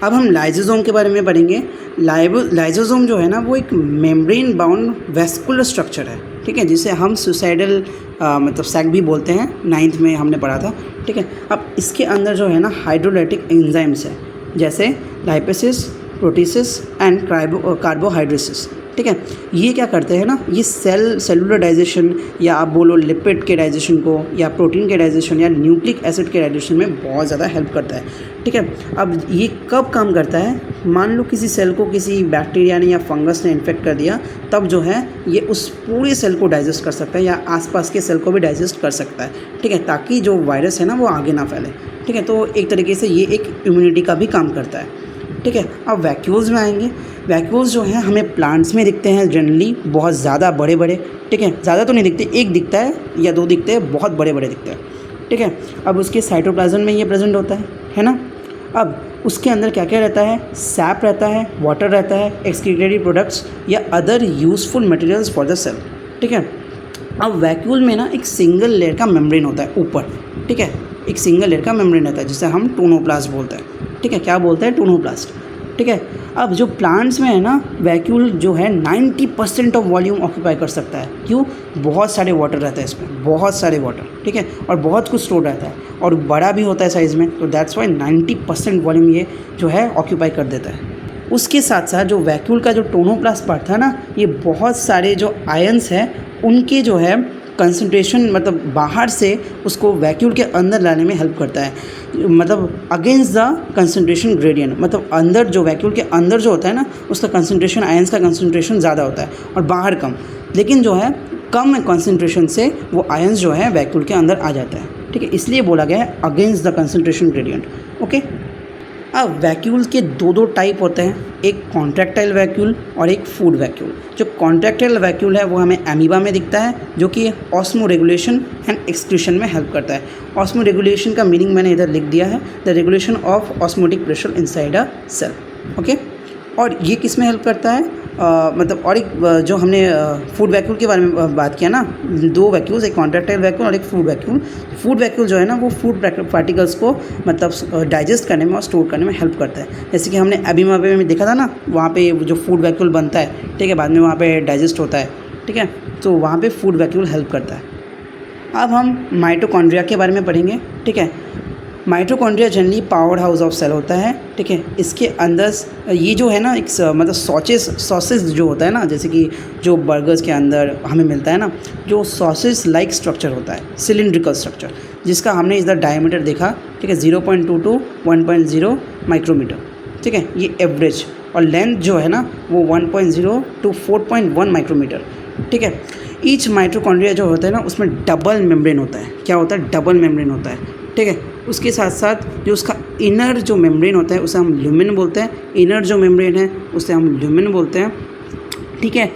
अब हम लाइसोसोम के बारे में पढ़ेंगे। लाइसोसोम जो है ना वो एक मेम्ब्रेन बाउंड वेस्कुलर स्ट्रक्चर है। ठीक है, जिसे हम सुसाइडल मतलब सैक भी बोलते हैं, 9th में हमने पढ़ा था। ठीक है, अब इसके अंदर जो है ना हाइड्रोलाइटिक एंजाइम्स है, जैसे लाइपेसिस, प्रोटीसिस एंड कार्बोहाइड्रेसिस। ठीक है, ये क्या करते हैं ना, ये सेलुलर डाइजेशन या आप बोलो लिपिड के डाइजेशन को या प्रोटीन के डाइजेशन या न्यूक्लिक एसिड के डाइजेशन में बहुत ज़्यादा हेल्प करता है। ठीक है, अब ये कब काम करता है, मान लो किसी सेल को किसी बैक्टीरिया ने या फंगस ने इन्फेक्ट कर दिया, तब जो है ये उस पूरे सेल को डाइजेस्ट कर सकता है या आसपास के सेल को भी डाइजेस्ट कर सकता है। ठीक है, ताकि जो वायरस है ना वो आगे ना फैले। ठीक है, तो एक तरीके से ये एक इम्यूनिटी का भी काम करता है। ठीक है, अब वैक्यूल्स में आएंगे। वैक्यूल्स जो हैं हमें प्लांट्स में दिखते हैं जनरली बहुत ज़्यादा बड़े बड़े। ठीक है, ज़्यादा तो नहीं दिखते, एक दिखता है या दो दिखते हैं, बहुत बड़े बड़े दिखते हैं। ठीक है, अब उसके साइटोप्लाज्म में ये प्रेजेंट होता है ना। अब उसके अंदर क्या क्या रहता है, सैप रहता है, वाटर रहता है, एक्सक्रीटरी प्रोडक्ट्स या other useful materials for the cell. ठीक है, अब वैक्यूल में ना एक सिंगल लेयर का मेम्ब्रेन होता है ऊपर। ठीक है, एक सिंगल लेयर का मेम्ब्रेन रहता है जिसे हम टोनोप्लास्ट बोलते हैं। ठीक है, क्या बोलते हैं, टोनोप्लास्ट। ठीक है, अब जो प्लांट्स में है ना वैक्यूल जो है 90% ऑफ वॉल्यूम ऑक्यूपाई कर सकता है। क्यों? बहुत सारे वाटर रहता है इसमें, बहुत सारे वाटर। ठीक है, और बहुत कुछ स्टोर रहता है और बड़ा भी होता है साइज़ में, तो दैट्स वाई 90% वॉल्यूम ये जो है ऑक्यूपाई कर देता है। उसके साथ साथ जो वैक्यूल का जो टोनोप्लास्ट पार्ट था ना, ये बहुत सारे जो आयंस हैं उनके जो है कंसंट्रेशन मतलब बाहर से उसको वैक्यूल के अंदर लाने में हेल्प करता है, मतलब अगेंस्ट द कंसंट्रेशन ग्रेडियंट। मतलब अंदर जो वैक्यूल के अंदर जो होता है ना उसका कंसंट्रेशन, आयंस का कंसंट्रेशन ज़्यादा होता है और बाहर कम, लेकिन जो है कम कंसंट्रेशन से वो आयंस जो है वैक्यूल के अंदर आ जाता है। ठीक है, इसलिए बोला गया है against the concentration gradient. Okay, अब वैक्यूल के दो टाइप होते हैं, एक कॉन्ट्रैक्टाइल वैक्यूल और एक फूड वैक्यूल। जो कॉन्ट्रैक्टाइल वैक्यूल है वो हमें एमीबा में दिखता है, जो कि ऑस्मो रेगुलेशन एंड एक्सक्रीशन में हेल्प करता है। ऑस्मो रेगुलेशन का मीनिंग मैंने इधर लिख दिया है, the regulation of osmotic pressure inside a cell. Okay, और ये किस में हेल्प करता है, मतलब और एक जो हमने फूड वैक्यूल के बारे में बात किया ना, 2 वैक्यूल्स, एक कॉन्ट्रैक्टाइल वैक्यूल और एक फूड वैक्यूल। फूड वैक्यूल जो है ना वो फूड पार्टिकल्स को मतलब डाइजेस्ट करने में और स्टोर करने में हेल्प करता है। जैसे कि हमने एबीमा में देखा था ना, वहाँ पे जो फूड वैक्यूल बनता है, ठीक है, बाद में वहाँ पे डाइजेस्ट होता है, ठीक है, तो वहाँ पे फूड वैक्यूल हेल्प करता है। अब हम माइटोकॉन्ड्रिया के बारे में पढ़ेंगे, ठीक है। Mitochondria generally powerhouse of cell होता है, ठीक है। इसके अंदर ये जो है ना एक मतलब सॉसेज जो होता है ना, जैसे कि जो बर्गर्स के अंदर हमें मिलता है ना, जो सॉसेज लाइक स्ट्रक्चर होता है, सिलिंड्रिकल स्ट्रक्चर, जिसका हमने इधर डायमीटर देखा, ठीक है, 0.2 to 1.0 माइक्रोमीटर, ठीक है, ये एवरेज। और लेंथ जो है ना वो 1.0 to 4.1 माइक्रोमीटर, ठीक है। ईच माइटोकॉन्ड्रिया जो होता है ना उसमें डबल मेम्ब्रेन होता है। क्या होता है? डबल मेम्ब्रेन होता है, ठीक है। उसके साथ साथ जो उसका इनर जो मेम्ब्रेन होता है उसे हम ल्यूमेन बोलते हैं। इनर जो मेम्ब्रेन है उसे हम ल्यूमेन बोलते हैं, ठीक है।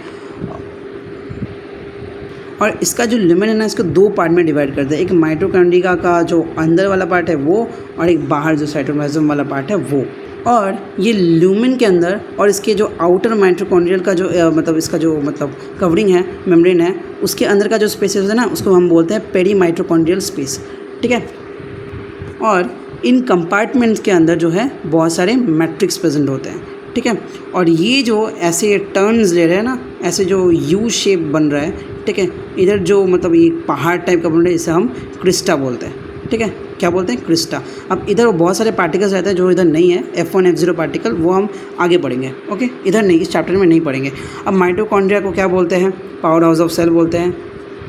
और इसका जो ल्यूमेन है ना, इसको 2 पार्ट में डिवाइड करते हैं। एक माइटोकॉन्ड्रिया का जो अंदर वाला पार्ट है वो, और एक बाहर जो साइटोप्लाज्म वाला पार्ट है वो। और ये ल्यूमेन के अंदर और इसके जो आउटर माइटोकॉन्ड्रियल का जो मतलब इसका जो मतलब कवरिंग है, मेम्ब्रेन है, उसके अंदर का जो स्पेस है ना उसको हम बोलते हैं पेरी माइटोकॉन्ड्रियल स्पेस, ठीक है। और इन कंपार्टमेंट्स के अंदर जो है बहुत सारे मैट्रिक्स प्रेजेंट होते हैं, ठीक है। और ये जो ऐसे टर्न्स ले रहे हैं ना, ऐसे जो यू शेप बन रहा है, ठीक है, इधर जो मतलब ये पहाड़ टाइप का बन रहा है, इसे हम क्रिस्टा बोलते हैं, ठीक है। क्या बोलते हैं? क्रिस्टा। अब इधर बहुत सारे पार्टिकल्स रहते हैं जो इधर नहीं है, F1 F0 पार्टिकल, वो हम आगे पढ़ेंगे, ओके, इधर नहीं, इस चैप्टर में नहीं पढ़ेंगे। अब माइटोकॉन्ड्रिया को क्या बोलते हैं? पावर हाउस ऑफ सेल बोलते हैं,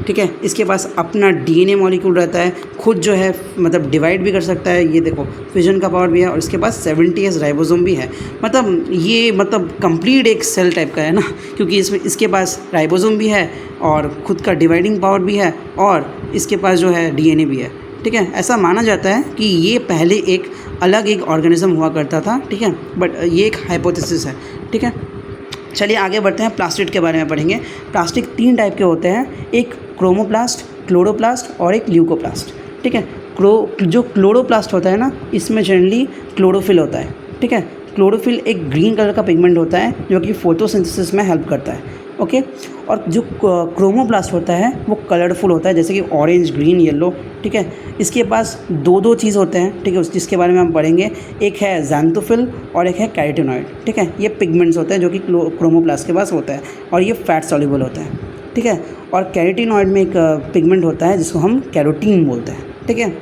ठीक है। इसके पास अपना DNA मॉलिक्यूल रहता है, खुद जो है मतलब डिवाइड भी कर सकता है, ये देखो फिजन का पावर भी है, और इसके पास 70S राइबोसोम भी है। मतलब ये मतलब कंप्लीट एक सेल टाइप का है ना, क्योंकि इसके पास राइबोसोम भी है और खुद का डिवाइडिंग पावर भी है, और इसके पास जो है DNA भी है, ठीक है। ऐसा माना जाता है कि ये पहले एक अलग एक ऑर्गेनिज्म हुआ करता था, ठीक है, बट ये एक हाइपोथेसिस है, ठीक है। चलिए आगे बढ़ते हैं, प्लास्टिड के बारे में पढ़ेंगे। प्लास्टिक 3 टाइप के होते हैं, एक क्रोमोप्लास्ट, क्लोरोप्लास्ट और एक ल्यूकोप्लास्ट, ठीक है। जो क्लोरोप्लास्ट होता है ना, इसमें जनरली क्लोरोफिल होता है, ठीक है। क्लोरोफिल एक ग्रीन कलर का पिगमेंट होता है जो कि फोटोसिंथेसिस में हेल्प करता है, ओके। और जो क्रोमोप्लास्ट होता है वो कलरफुल होता है, जैसे कि ऑरेंज, ग्रीन, येलो, ठीक है। इसके पास 2 चीज़ होते हैं, ठीक है, जिसके बारे में हम पढ़ेंगे। एक है ज़ैंथोफिल और एक है कैरोटीनॉइड, ठीक है। ये पिगमेंट्स होते हैं जो कि क्रोमोप्लास्ट के पास होता है, और ये फैट सॉल्युबल होता है, ठीक है। और कैरोटीनॉइड में एक पिगमेंट होता है जिसको हम कैरोटीन बोलते हैं, ठीक है।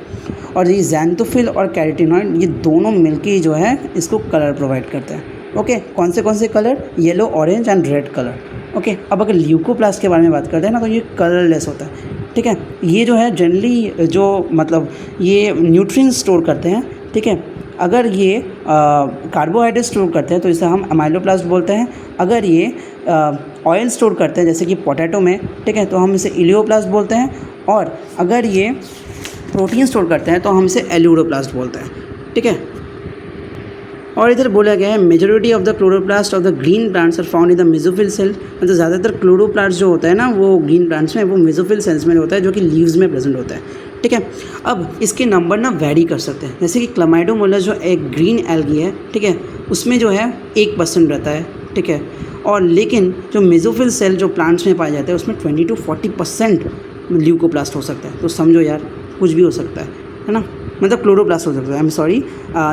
और ये ज़ैंथोफिल और कैरोटीनॉइड ये दोनों मिलके जो है इसको कलर प्रोवाइड करते हैं, ओके। कौन से colour? Yellow, orange and red colour, okay. अब अगर ल्यूकोप्लास्ट के बारे में बात करते हैं ना, तो ये कलरलेस होता है, ठीक है। ये जो है जनरली जो मतलब ये न्यूट्रिएंट्स स्टोर करते हैं, ठीक है। अगर ये कार्बोहाइड्रेट स्टोर करते हैं तो इसे हम अमाइलोप्लास्ट बोलते हैं। अगर ये ऑयल स्टोर करते हैं जैसे कि पोटैटो में, ठीक है, तो हम इसे इलियोप्लास्ट बोलते हैं। और अगर ये प्रोटीन स्टोर करते हैं तो हम इसे एल्यूरोप्लास्ट बोलते हैं, ठीक है। और इधर बोला गया है majority of the chloroplast of the green plants are found in the mesophyll cell. मतलब ज़्यादातर क्लोरोप्लास्ट जो होता है ना वो ग्रीन प्लांट्स में, वो मेसोफिल सेल्स में होता है, जो कि लीव्स में प्रेजेंट होता है, ठीक है। अब इसके नंबर ना वैरी कर सकते हैं, जैसे कि क्लमाइडोमोनास जो एक ग्रीन एल्गी है, ठीक है, उसमें जो है 1% रहता है, ठीक है। और लेकिन जो मेसोफिल सेल जो प्लांट्स में पाए जाते हैं उसमें 20 to 40% ल्यूकोप्लास्ट हो सकता है। तो समझो यार, कुछ भी हो सकता है ना, मतलब क्लोरोप्लास्ट हो सकता है, आई एम सॉरी।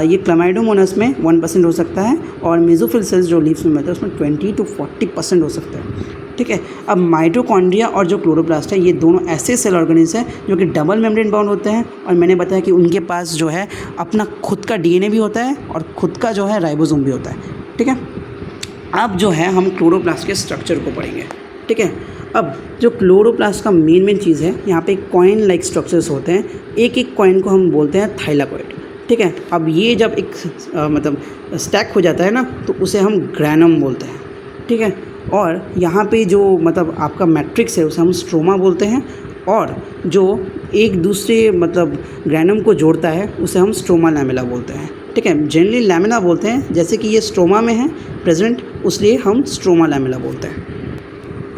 ये क्लमाइडोमोनास में 1% हो सकता है, और मेसोफिल सेल्स जो लीव्स में मिलते हैं उसमें 20 to 40% हो सकता है, ठीक है। अब माइटोकॉन्ड्रिया और जो क्लोरोप्लास्ट है ये दोनों ऐसे सेल ऑर्गेनिज हैं जो कि डबल मेम्ब्रेन बाउंड होते हैं, और मैंने बताया कि उनके पास जो है अपना खुद का DNA भी होता है और खुद का जो है राइबोसोम भी होता है, ठीक है। अब जो है हम क्लोरोप्लास्ट के स्ट्रक्चर को पढ़ेंगे, ठीक है। अब जो क्लोरोप्लास्ट का मेन चीज़ है, यहाँ पे कॉइन लाइक स्ट्रक्चर्स होते हैं। एक कॉइन को हम बोलते हैं थाइलाकॉइड, ठीक है। अब ये जब एक मतलब स्टैक हो जाता है ना तो उसे हम ग्रैनम बोलते हैं, ठीक है। और यहाँ पे जो मतलब आपका मैट्रिक्स है उसे हम स्ट्रोमा बोलते हैं, और जो एक दूसरे मतलब ग्रैनम को जोड़ता है उसे हम स्ट्रोमा लैमेला बोलते हैं, ठीक है। जनरली लैमेला बोलते हैं, जैसे कि ये स्ट्रोमा में है प्रेजेंट, उसलिए हम स्ट्रोमा लैमेला बोलते हैं।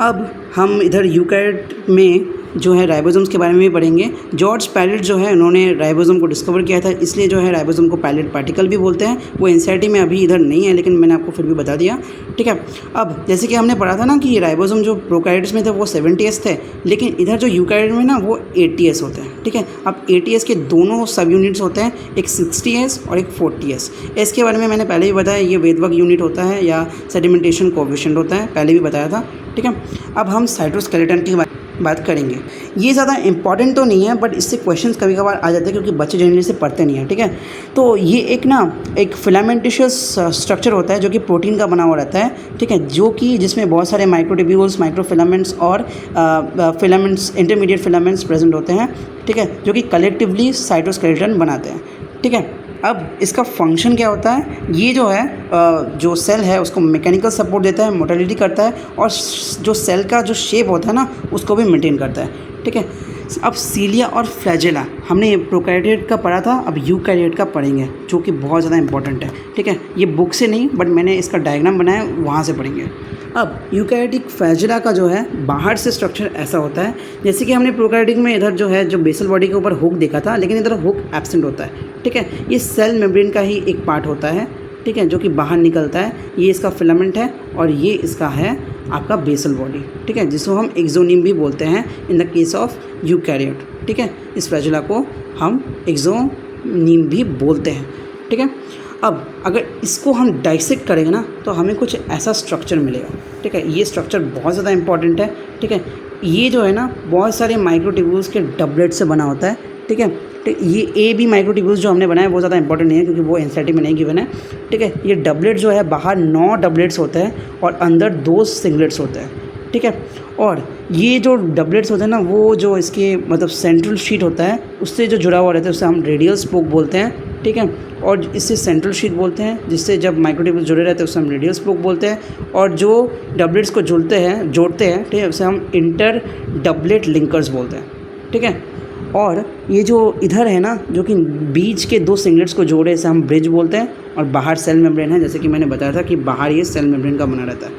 अब हम इधर यूकैरियोट में जो है राइबोसोम्स के बारे में भी पढ़ेंगे। जॉर्ज पैलेट जो है उन्होंने राइबोसोम को डिस्कवर किया था, इसलिए जो है राइबोसोम को पैलेट पार्टिकल भी बोलते हैं। वो एनसीईआरटी में अभी इधर नहीं है, लेकिन मैंने आपको फिर भी बता दिया, ठीक है। अब जैसे कि हमने पढ़ा था ना कि राइबोसोम जो प्रोकैरियोट्स में थे वो 70S थे, लेकिन इधर जो यूकैरियोट में ना वो 80S होते हैं, ठीक है। अब 80S के दोनों सब यूनिट्स होते हैं, एक 60S और एक 40S। इसके बारे में मैंने पहले भी बताया, ये वेदवक यूनिट होता है या सेडिमेंटेशन कोएफिशिएंट होता है, पहले भी बताया था, ठीक है। अब हम साइटोस्केलेटन की बात करेंगे। ये ज़्यादा इंपॉर्टेंट तो नहीं है, बट इससे क्वेश्चंस कभी कभार आ जाते हैं क्योंकि बच्चे जनरली से पढ़ते नहीं हैं, ठीक है। तो ये एक फिलामेंटिशियस स्ट्रक्चर होता है जो कि प्रोटीन का बना हुआ रहता है, ठीक है, जो कि जिसमें बहुत सारे माइक्रोट्यूब्यूल्स, माइक्रोफिलामेंट्स और फिलामेंट्स, इंटरमीडिएट फिलामेंट्स प्रेजेंट होते हैं, ठीक है, जो कि कलेक्टिवली साइटोस्केलेटन बनाते हैं, ठीक है। अब इसका फंक्शन क्या होता है, ये जो है जो सेल है उसको मैकेनिकल सपोर्ट देता है, मोटिलिटी करता है, और जो सेल का जो शेप होता है ना उसको भी मेंटेन करता है, ठीक है। अब सीलिया और फ्लैजेला हमने प्रोकैरियोट का पढ़ा था, अब यूकैरियोट का पढ़ेंगे जो कि बहुत ज़्यादा इंपॉर्टेंट है, ठीक है। ये बुक से नहीं, बट मैंने इसका डायग्राम बनाया, वहाँ से पढ़ेंगे। अब यूकैरियोटिक फ्लैजेला का जो है बाहर से स्ट्रक्चर ऐसा होता है, जैसे कि हमने प्रोकैरियोटिक में इधर जो है जो बेसल बॉडी के ऊपर हुक देखा था, लेकिन इधर हुक एब्सेंट होता है, ठीक है। ये सेल मेम्ब्रेन का ही एक पार्ट होता है, ठीक है, जो कि बाहर निकलता है। ये इसका फिलामेंट है और ये इसका है आपका बेसल बॉडी, ठीक है, जिसको हम एक्सोनीम भी बोलते हैं in the case of eukaryote, ठीक है। इस फ्लैजेला को हम एक्सोनीम भी बोलते हैं, ठीक है। अब अगर इसको हम डाइसेक्ट करेंगे ना तो हमें कुछ ऐसा स्ट्रक्चर मिलेगा, ठीक है। ये स्ट्रक्चर बहुत ज़्यादा इंपॉर्टेंट है, ठीक है। ये जो है ना बहुत सारे माइक्रोट्यूब्यूल्स के डबलेट से बना होता है, ठीक है। तो ये ए बी माइक्रोट्यूब्यूल्स जो हमने बनाया वो ज़्यादा इंपॉर्टेंट नहीं है क्योंकि वो एनसीईआरटी में नहीं गिवन है, ठीक है। ये डबलेट जो है बाहर 9 डबलेट्स होते हैं और अंदर 2 सिंगलेट्स होते हैं, ठीक है। और ये जो डबलेट्स होते हैं ना वो जो इसके मतलब सेंट्रल शीट होता है उससे जो जुड़ा हुआ रहता है उसे हम रेडियल स्पोक बोलते हैं, ठीक है। और इससे सेंट्रल शीट बोलते हैं, जिससे जब माइक्रोट्यूब्यूल्स जुड़े रहते हैं उससे हम रेडियल स्पोक बोलते हैं। और जो डबलेट्स को जोड़ते हैं, ठीक है, उसे हम इंटर डबलेट लिंकर्स बोलते हैं, ठीक है। और ये जो इधर है ना जो कि बीच के 2 सिंगलेट्स को जोड़े इसे हम ब्रिज बोलते हैं। और बाहर सेल मेम्ब्रेन है, जैसे कि मैंने बताया था कि बाहर ये सेल मेम्ब्रेन का बना रहता है,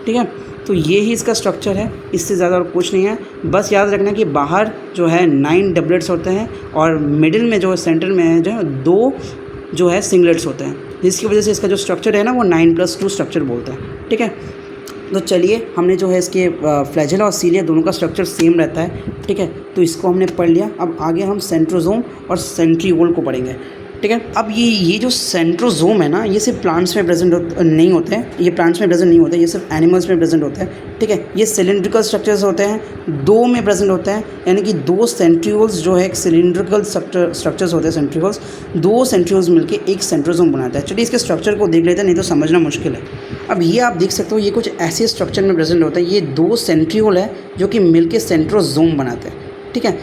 ठीक है। तो ये ही इसका स्ट्रक्चर है, इससे ज़्यादा और कुछ नहीं है। बस याद रखना कि बाहर जो है 9 डबलेट्स होते हैं और मिडिल में जो सेंटर में है जो 2 जो है सिंगलेट्स होते हैं, जिसकी वजह से इसका जो स्ट्रक्चर है ना वो 9+2 स्ट्रक्चर बोलते हैं, ठीक है। तो चलिए हमने जो है इसके फ्लैजेला और सीलिया दोनों का स्ट्रक्चर सेम रहता है, ठीक है। तो इसको हमने पढ़ लिया। अब आगे हम सेंट्रोजोम और सेंट्रीओल को पढ़ेंगे, ठीक है। अब ये जो सेंट्रोजोम है ना ये सिर्फ प्लांट्स में प्रेजेंट नहीं होते हैं, ये प्लांट्स में प्रेजेंट नहीं होते, ये सिर्फ एनिमल्स में प्रेजेंट होते हैं, ठीक है। ये सिलिंड्रिकल स्ट्रक्चर्स होते हैं, 2 में प्रेजेंट होते हैं, यानी कि 2 सेंट्रियोल्स जो है एक सिलिंड्रिकल स्ट्रक्चर्स होते हैं, सेंट्रियोल्स 2 सेंट्रियोल्स मिलके एक सेंट्रोजोम बनाता है। चलिए इसके स्ट्रक्चर को देख लेते हैं, नहीं तो समझना मुश्किल है। अब ये आप देख सकते हो ये कुछ ऐसे स्ट्रक्चर में प्रेजेंट होता है, ये 2 सेंट्रियोल है जो कि मिलके सेंट्रोजोम बनाते हैं, ठीक है।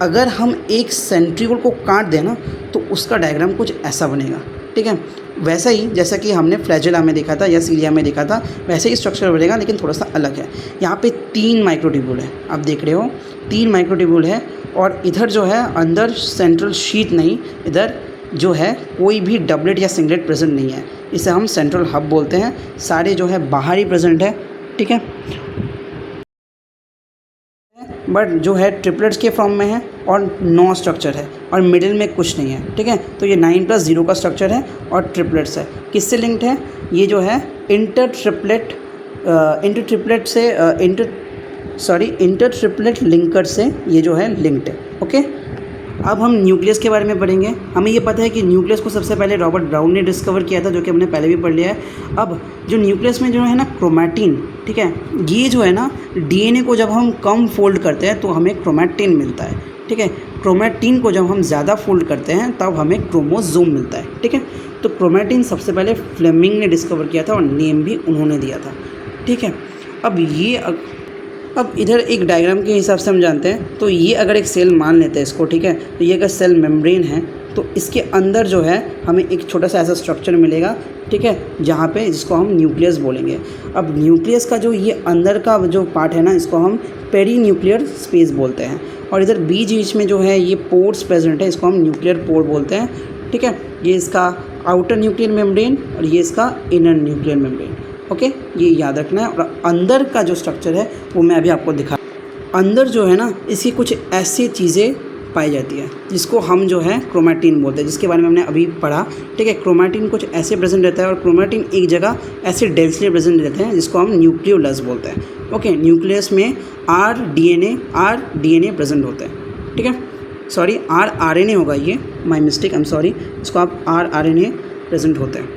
अगर हम एक सेंट्रियोल को काट दें ना तो उसका डायग्राम कुछ ऐसा बनेगा, ठीक है। वैसा ही जैसा कि हमने फ्लैजेला में देखा था या सीलिया में देखा था वैसे ही स्ट्रक्चर बनेगा, लेकिन थोड़ा सा अलग है। यहाँ पे 3 माइक्रोट्यूब्यूल है, आप देख रहे हो 3 माइक्रोट्यूब्यूल है। और इधर जो है अंदर सेंट्रल शीट नहीं, इधर जो है कोई भी डबलेट या सिंगलेट प्रेजेंट नहीं है, इसे हम सेंट्रल हब बोलते हैं। सारे जो है बाहर ही प्रेजेंट है, ठीक है, बट जो है ट्रिपलेट्स के फॉर्म में है और 9 स्ट्रक्चर है और मिडिल में कुछ नहीं है, ठीक है। तो ये 9+0 का स्ट्रक्चर है और ट्रिपलेट्स है। किससे लिंक्ड है? ये जो है इंटर ट्रिपलेट लिंकर से ये जो है लिंक्ड है, ओके। अब हम न्यूक्लियस के बारे में पढ़ेंगे। हमें ये पता है कि न्यूक्लियस को सबसे पहले रॉबर्ट ब्राउन ने डिस्कवर किया था, जो कि हमने पहले भी पढ़ लिया है। अब जो न्यूक्लियस में जो है ना क्रोमैटिन, ठीक है, ये जो है ना डीएनए को जब हम कम फोल्ड करते हैं तो हमें क्रोमैटिन मिलता है, ठीक है। क्रोमैटिन को जब हम ज़्यादा फोल्ड करते हैं तब हमें क्रोमोसोम मिलता है, ठीक है। तो क्रोमैटिन सबसे पहले फ्लेमिंग ने डिस्कवर किया था और नेम भी उन्होंने दिया था, ठीक है। अब इधर एक डायग्राम के हिसाब से हम जानते हैं, तो ये अगर एक सेल मान लेते हैं इसको, ठीक है, तो ये अगर सेल मेम्ब्रेन है तो इसके अंदर जो है हमें एक छोटा सा ऐसा स्ट्रक्चर मिलेगा, ठीक है, जहाँ पे जिसको हम न्यूक्लियस बोलेंगे। अब न्यूक्लियस का जो ये अंदर का जो पार्ट है ना इसको हम पेरी न्यूक्लियर स्पेस बोलते हैं। और इधर बीच में जो है ये पोर्स प्रेजेंट है, इसको हम न्यूक्लियर पोर बोलते हैं, ठीक है। ये इसका आउटर न्यूक्लियर मेम्ब्रेन और ये इसका इनर न्यूक्लियर मेम्ब्रेन, ओके, ये याद रखना है। और अंदर का जो स्ट्रक्चर है वो मैं अभी आपको दिखा। अंदर जो है ना इसकी कुछ ऐसी चीज़ें पाई जाती है जिसको हम जो है क्रोमैटिन बोलते हैं, जिसके बारे में हमने अभी पढ़ा। ठीक है, क्रोमैटिन कुछ ऐसे प्रेजेंट रहता है और क्रोमैटिन एक जगह ऐसे डेंसली प्रेजेंट रहते हैं जिसको हम न्यूक्लियोलस बोलते हैं। ओके, न्यूक्लियस में आर डीएनए प्रेजेंट होते हैं। ठीक है, सॉरी आरएनए होगा, ये my mistake, I am sorry, इसको आप आरएनए प्रेजेंट होते हैं।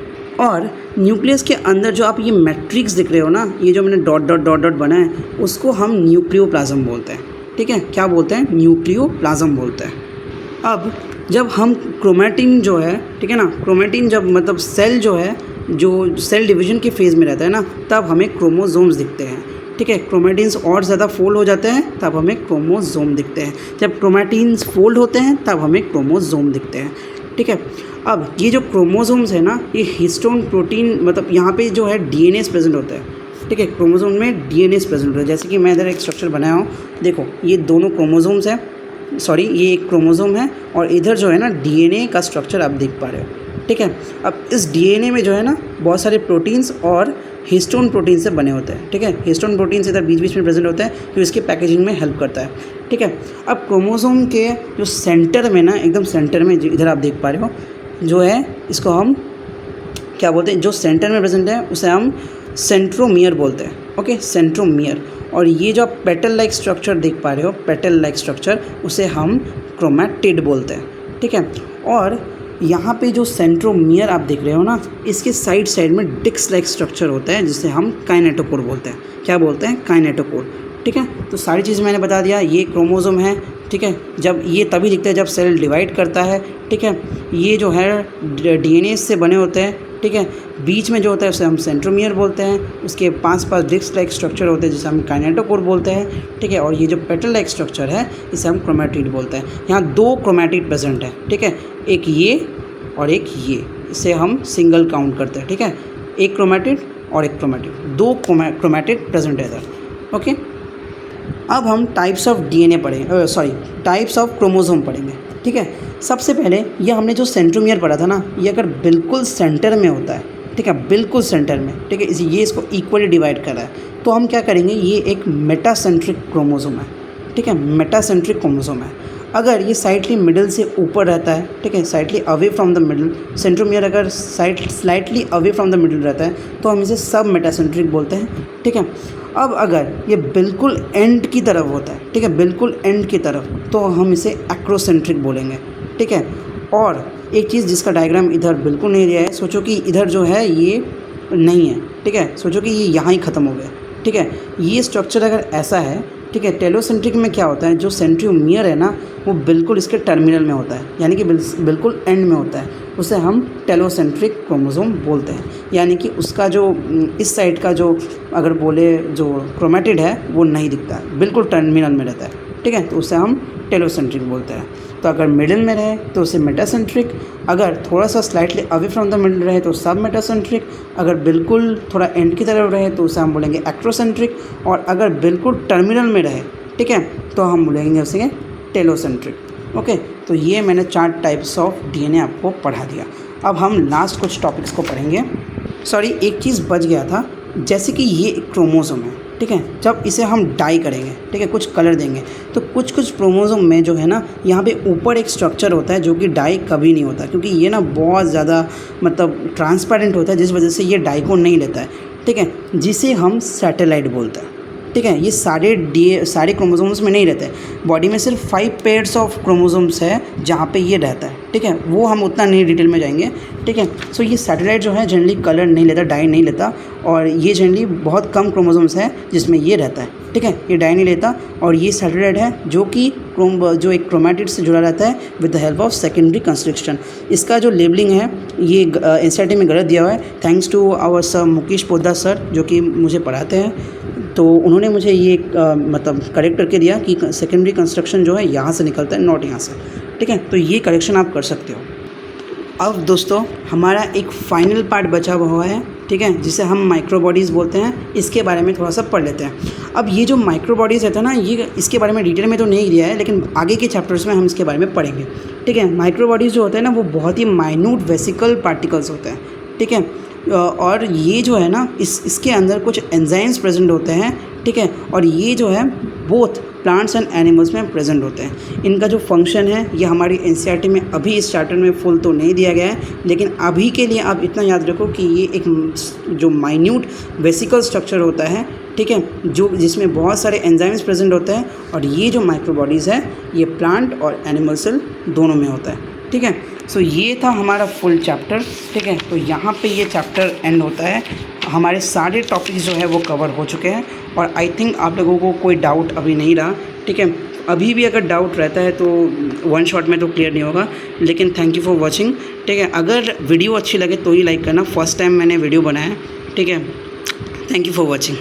और न्यूक्लियस के अंदर जो आप ये मैट्रिक्स दिख रहे हो ना, ये जो मैंने डॉट डॉट डॉट डॉट बना है, उसको हम न्यूक्लियोप्लाज्म बोलते हैं। ठीक है, क्या बोलते हैं? न्यूक्लियोप्लाज्म बोलते हैं। अब जब हम क्रोमैटिन जो है, ठीक है ना, क्रोमैटिन जब मतलब सेल जो है, जो सेल डिवीजन के फेज़ में रहता है ना, तब हमें क्रोमोसोम्स दिखते हैं। ठीक है, क्रोमैटिन्स और ज़्यादा फोल्ड हो जाते हैं तब हमें क्रोमोसोम दिखते हैं। जब क्रोमैटिन्स फोल्ड होते हैं तब हमें क्रोमोसोम दिखते हैं। ठीक है, अब ये जो क्रोमोसोम्स है ना, ये हिस्टोन प्रोटीन, मतलब यहाँ पे जो है डीएनए प्रेजेंट होता है। ठीक है, क्रोमोसोम में डीएनए प्रेजेंट होता है। जैसे कि मैं इधर एक स्ट्रक्चर बनाया हूँ, देखो ये दोनों क्रोमोसोम्स हैं, सॉरी ये एक क्रोमोसोम है और इधर जो है ना डीएनए का स्ट्रक्चर आप देख पा रहे हो। ठीक है, अब इस डीएनए में जो है ना बहुत सारे प्रोटीन्स और हिस्टोन प्रोटीन से बने होते हैं। ठीक है, हिस्टोन प्रोटीन्स इधर बीच बीच में प्रेजेंट होता है जो इसके पैकेजिंग में हेल्प करता है। ठीक है, अब क्रोमोसोम के जो सेंटर में ना, एकदम सेंटर में इधर आप देख पा रहे हो, जो है इसको हम क्या बोलते हैं, जो सेंटर में प्रेजेंट है उसे हम सेंट्रोमियर बोलते हैं। Okay, centromere. और ये जो आप पेटल लाइक स्ट्रक्चर देख पा रहे हो, पेटल लाइक स्ट्रक्चर, उसे हम क्रोमैटिड बोलते हैं। ठीक है, और यहाँ पे जो सेंट्रोमियर आप देख रहे हो ना, इसके साइड साइड में डिस्क लाइक स्ट्रक्चर होता है जिसे हम काइनेटोकोर बोलते हैं। क्या बोलते हैं? काइनेटोकोर। ठीक है, तो सारी चीज़ मैंने बता दिया। ये क्रोमोसोम है। ठीक है, जब ये तभी दिखता है जब सेल डिवाइड करता है। ठीक है, ये जो है डीएनए से बने होते हैं। ठीक है, बीच में जो होता है उसे हम सेंट्रोमियर बोलते हैं। उसके पास डिस्क लाइक स्ट्रक्चर होते हैं जिसे हम काइनेटोकोर बोलते हैं। ठीक है, और ये जो पेटल लाइक स्ट्रक्चर है इसे हम क्रोमैटिड बोलते हैं। यहाँ दो क्रोमैटिड प्रेजेंट है। ठीक है, एक ये और एक ये, इसे हम सिंगल काउंट करते हैं। ठीक है, एक क्रोमैटिड और एक क्रोमैटिड, दो क्रोमैटिड प्रेजेंट है इधर। ओके, अब हम टाइप्स ऑफ डीएनए पढ़ेंगे, टाइप्स ऑफ क्रोमोसोम पढ़ेंगे। ठीक है, सबसे पहले ये हमने जो सेंट्रोमियर पढ़ा था ना, ये अगर बिल्कुल सेंटर में होता है, ठीक है, बिल्कुल सेंटर में, ठीक है, ये इसको इक्वली डिवाइड कर रहा है, तो हम क्या करेंगे, ये एक मेटासेंट्रिक क्रोमोसोम है। ठीक है, मेटासेंट्रिक क्रोमोसोम है। अगर ये साइडली मिडल से ऊपर रहता है, ठीक है, slightly away from the middle, centromere अगर slightly away from the middle रहता है तो हम इसे सब मेटासेंट्रिक बोलते हैं। ठीक है, अब अगर ये बिल्कुल एंड की तरफ होता है, ठीक है, बिल्कुल एंड की तरफ, तो हम इसे एक्रोसेंट्रिक बोलेंगे। ठीक है, और एक चीज़ जिसका डायग्राम इधर बिल्कुल नहीं दिया है, सोचो कि इधर जो है ये नहीं है। ठीक है, सोचो कि ये यहाँ ही ख़त्म हो गया। ठीक है, ये स्ट्रक्चर अगर ऐसा है, ठीक है, टेलोसेंट्रिक में क्या होता है, जो सेंट्रोमियर है ना वो बिल्कुल इसके टर्मिनल में होता है, यानी कि बिल्कुल एंड में होता है, उसे हम टेलोसेंट्रिक क्रोमोसोम बोलते हैं। यानी कि उसका जो इस साइड का जो अगर बोले जो क्रोमैटिड है वो नहीं दिखता है, बिल्कुल टर्मिनल में रहता है। ठीक है, तो उसे हम टेलोसेंट्रिक बोलते हैं। तो अगर मिडिल में रहे तो उसे मेटासेंट्रिक, अगर थोड़ा सा slightly away from the middle रहे तो सब मेटासेंट्रिक, अगर बिल्कुल थोड़ा एंड की तरफ रहे तो उसे हम बोलेंगे एक्रोसेंट्रिक, और अगर बिल्कुल टर्मिनल में रहे, ठीक है, तो हम बोलेंगे उसे टेलोसेंट्रिक। ओके, तो ये मैंने 4 टाइप्स ऑफ डीएनए आपको पढ़ा दिया। अब हम लास्ट कुछ टॉपिक्स को पढ़ेंगे। सॉरी, एक चीज़ बच गया था, जैसे कि ये एक क्रोमोसोम है। ठीक है, जब इसे हम डाई करेंगे, ठीक है, कुछ कलर देंगे, तो कुछ क्रोमोसोम में जो है ना, यहाँ पे ऊपर एक स्ट्रक्चर होता है जो कि डाई कभी नहीं होता, क्योंकि ये ना बहुत ज़्यादा मतलब ट्रांसपेरेंट होता है, जिस वजह से ये डाई को नहीं लेता है। ठीक है, जिसे हम सैटेलाइट बोलते हैं। ठीक है, ये सारे क्रोमोसोम्स में नहीं रहते हैं। बॉडी में सिर्फ 5 पेयर्स ऑफ क्रोमोसोम्स है जहाँ पे ये रहता है। ठीक है, वो हम उतना नहीं डिटेल में जाएंगे। ठीक है, सो ये सैटेलाइट जो है जनरली कलर नहीं लेता, डाई नहीं लेता, और ये जनरली बहुत कम क्रोमोसोम्स है जिसमें ये रहता है। ठीक है, ये डाई नहीं लेता, और ये सैटेलाइट है जो कि जो एक क्रोमैटिड से जुड़ा रहता है with the help of secondary constriction. इसका जो लेबलिंग है ये एनसीईआरटी में गलत दिया हुआ है। Thanks to our sir Mukesh Poddar sir, जो कि मुझे पढ़ाते हैं, तो उन्होंने मुझे ये मतलब करेक्ट करके दिया कि सेकेंडरी कंस्ट्रक्शन जो है यहाँ से निकलता है, नॉट यहाँ से। ठीक है, तो ये करेक्शन आप कर सकते हो। अब दोस्तों हमारा एक फाइनल पार्ट बचा हुआ है, ठीक है, जिसे हम माइक्रोबॉडीज़ बोलते हैं। इसके बारे में थोड़ा सा पढ़ लेते हैं। अब ये जो माइक्रोबॉडीज़ रहता है ना, ये इसके बारे में डिटेल में तो नहीं दिया है, लेकिन आगे के चैप्टर्स में हम इसके बारे में पढ़ेंगे। ठीक है, माइक्रोबॉडीज़ जो होते हैं ना, वो बहुत ही माइन्यूट वेसिकल पार्टिकल्स होते हैं। ठीक है, और ये जो है ना, इसके अंदर कुछ एंजाइम्स प्रेजेंट होते हैं। ठीक है। और ये जो है बोथ प्लांट्स एंड एनिमल्स में प्रेजेंट होते हैं। इनका जो फंक्शन है ये हमारी एनसीईआरटी में अभी इस चैप्टर में फुल तो नहीं दिया गया है, लेकिन अभी के लिए आप इतना याद रखो कि ये एक जो माइन्यूट वेसिकल स्ट्रक्चर होता है, ठीक है, जो जिसमें बहुत सारे एंजाइम्स प्रेजेंट होते हैं, और ये जो माइक्रोबॉडीज़ है ये प्लांट और एनिमल सेल दोनों में होता है, ठीक है। सो ये था हमारा फुल चैप्टर, ठीक है। तो यहाँ पे ये चैप्टर एंड होता है। हमारे सारे टॉपिक्स जो है वो कवर हो चुके हैं, और आई थिंक आप लोगों को कोई डाउट अभी नहीं रहा, ठीक है। अभी भी अगर डाउट रहता है तो वन शॉट में तो क्लियर नहीं होगा, लेकिन थैंक यू फॉर वॉचिंग, ठीक है। अगर वीडियो अच्छी लगे तो ही लाइक करना, फर्स्ट टाइम मैंने वीडियो बनाया है, ठीक है। Thank you for watching.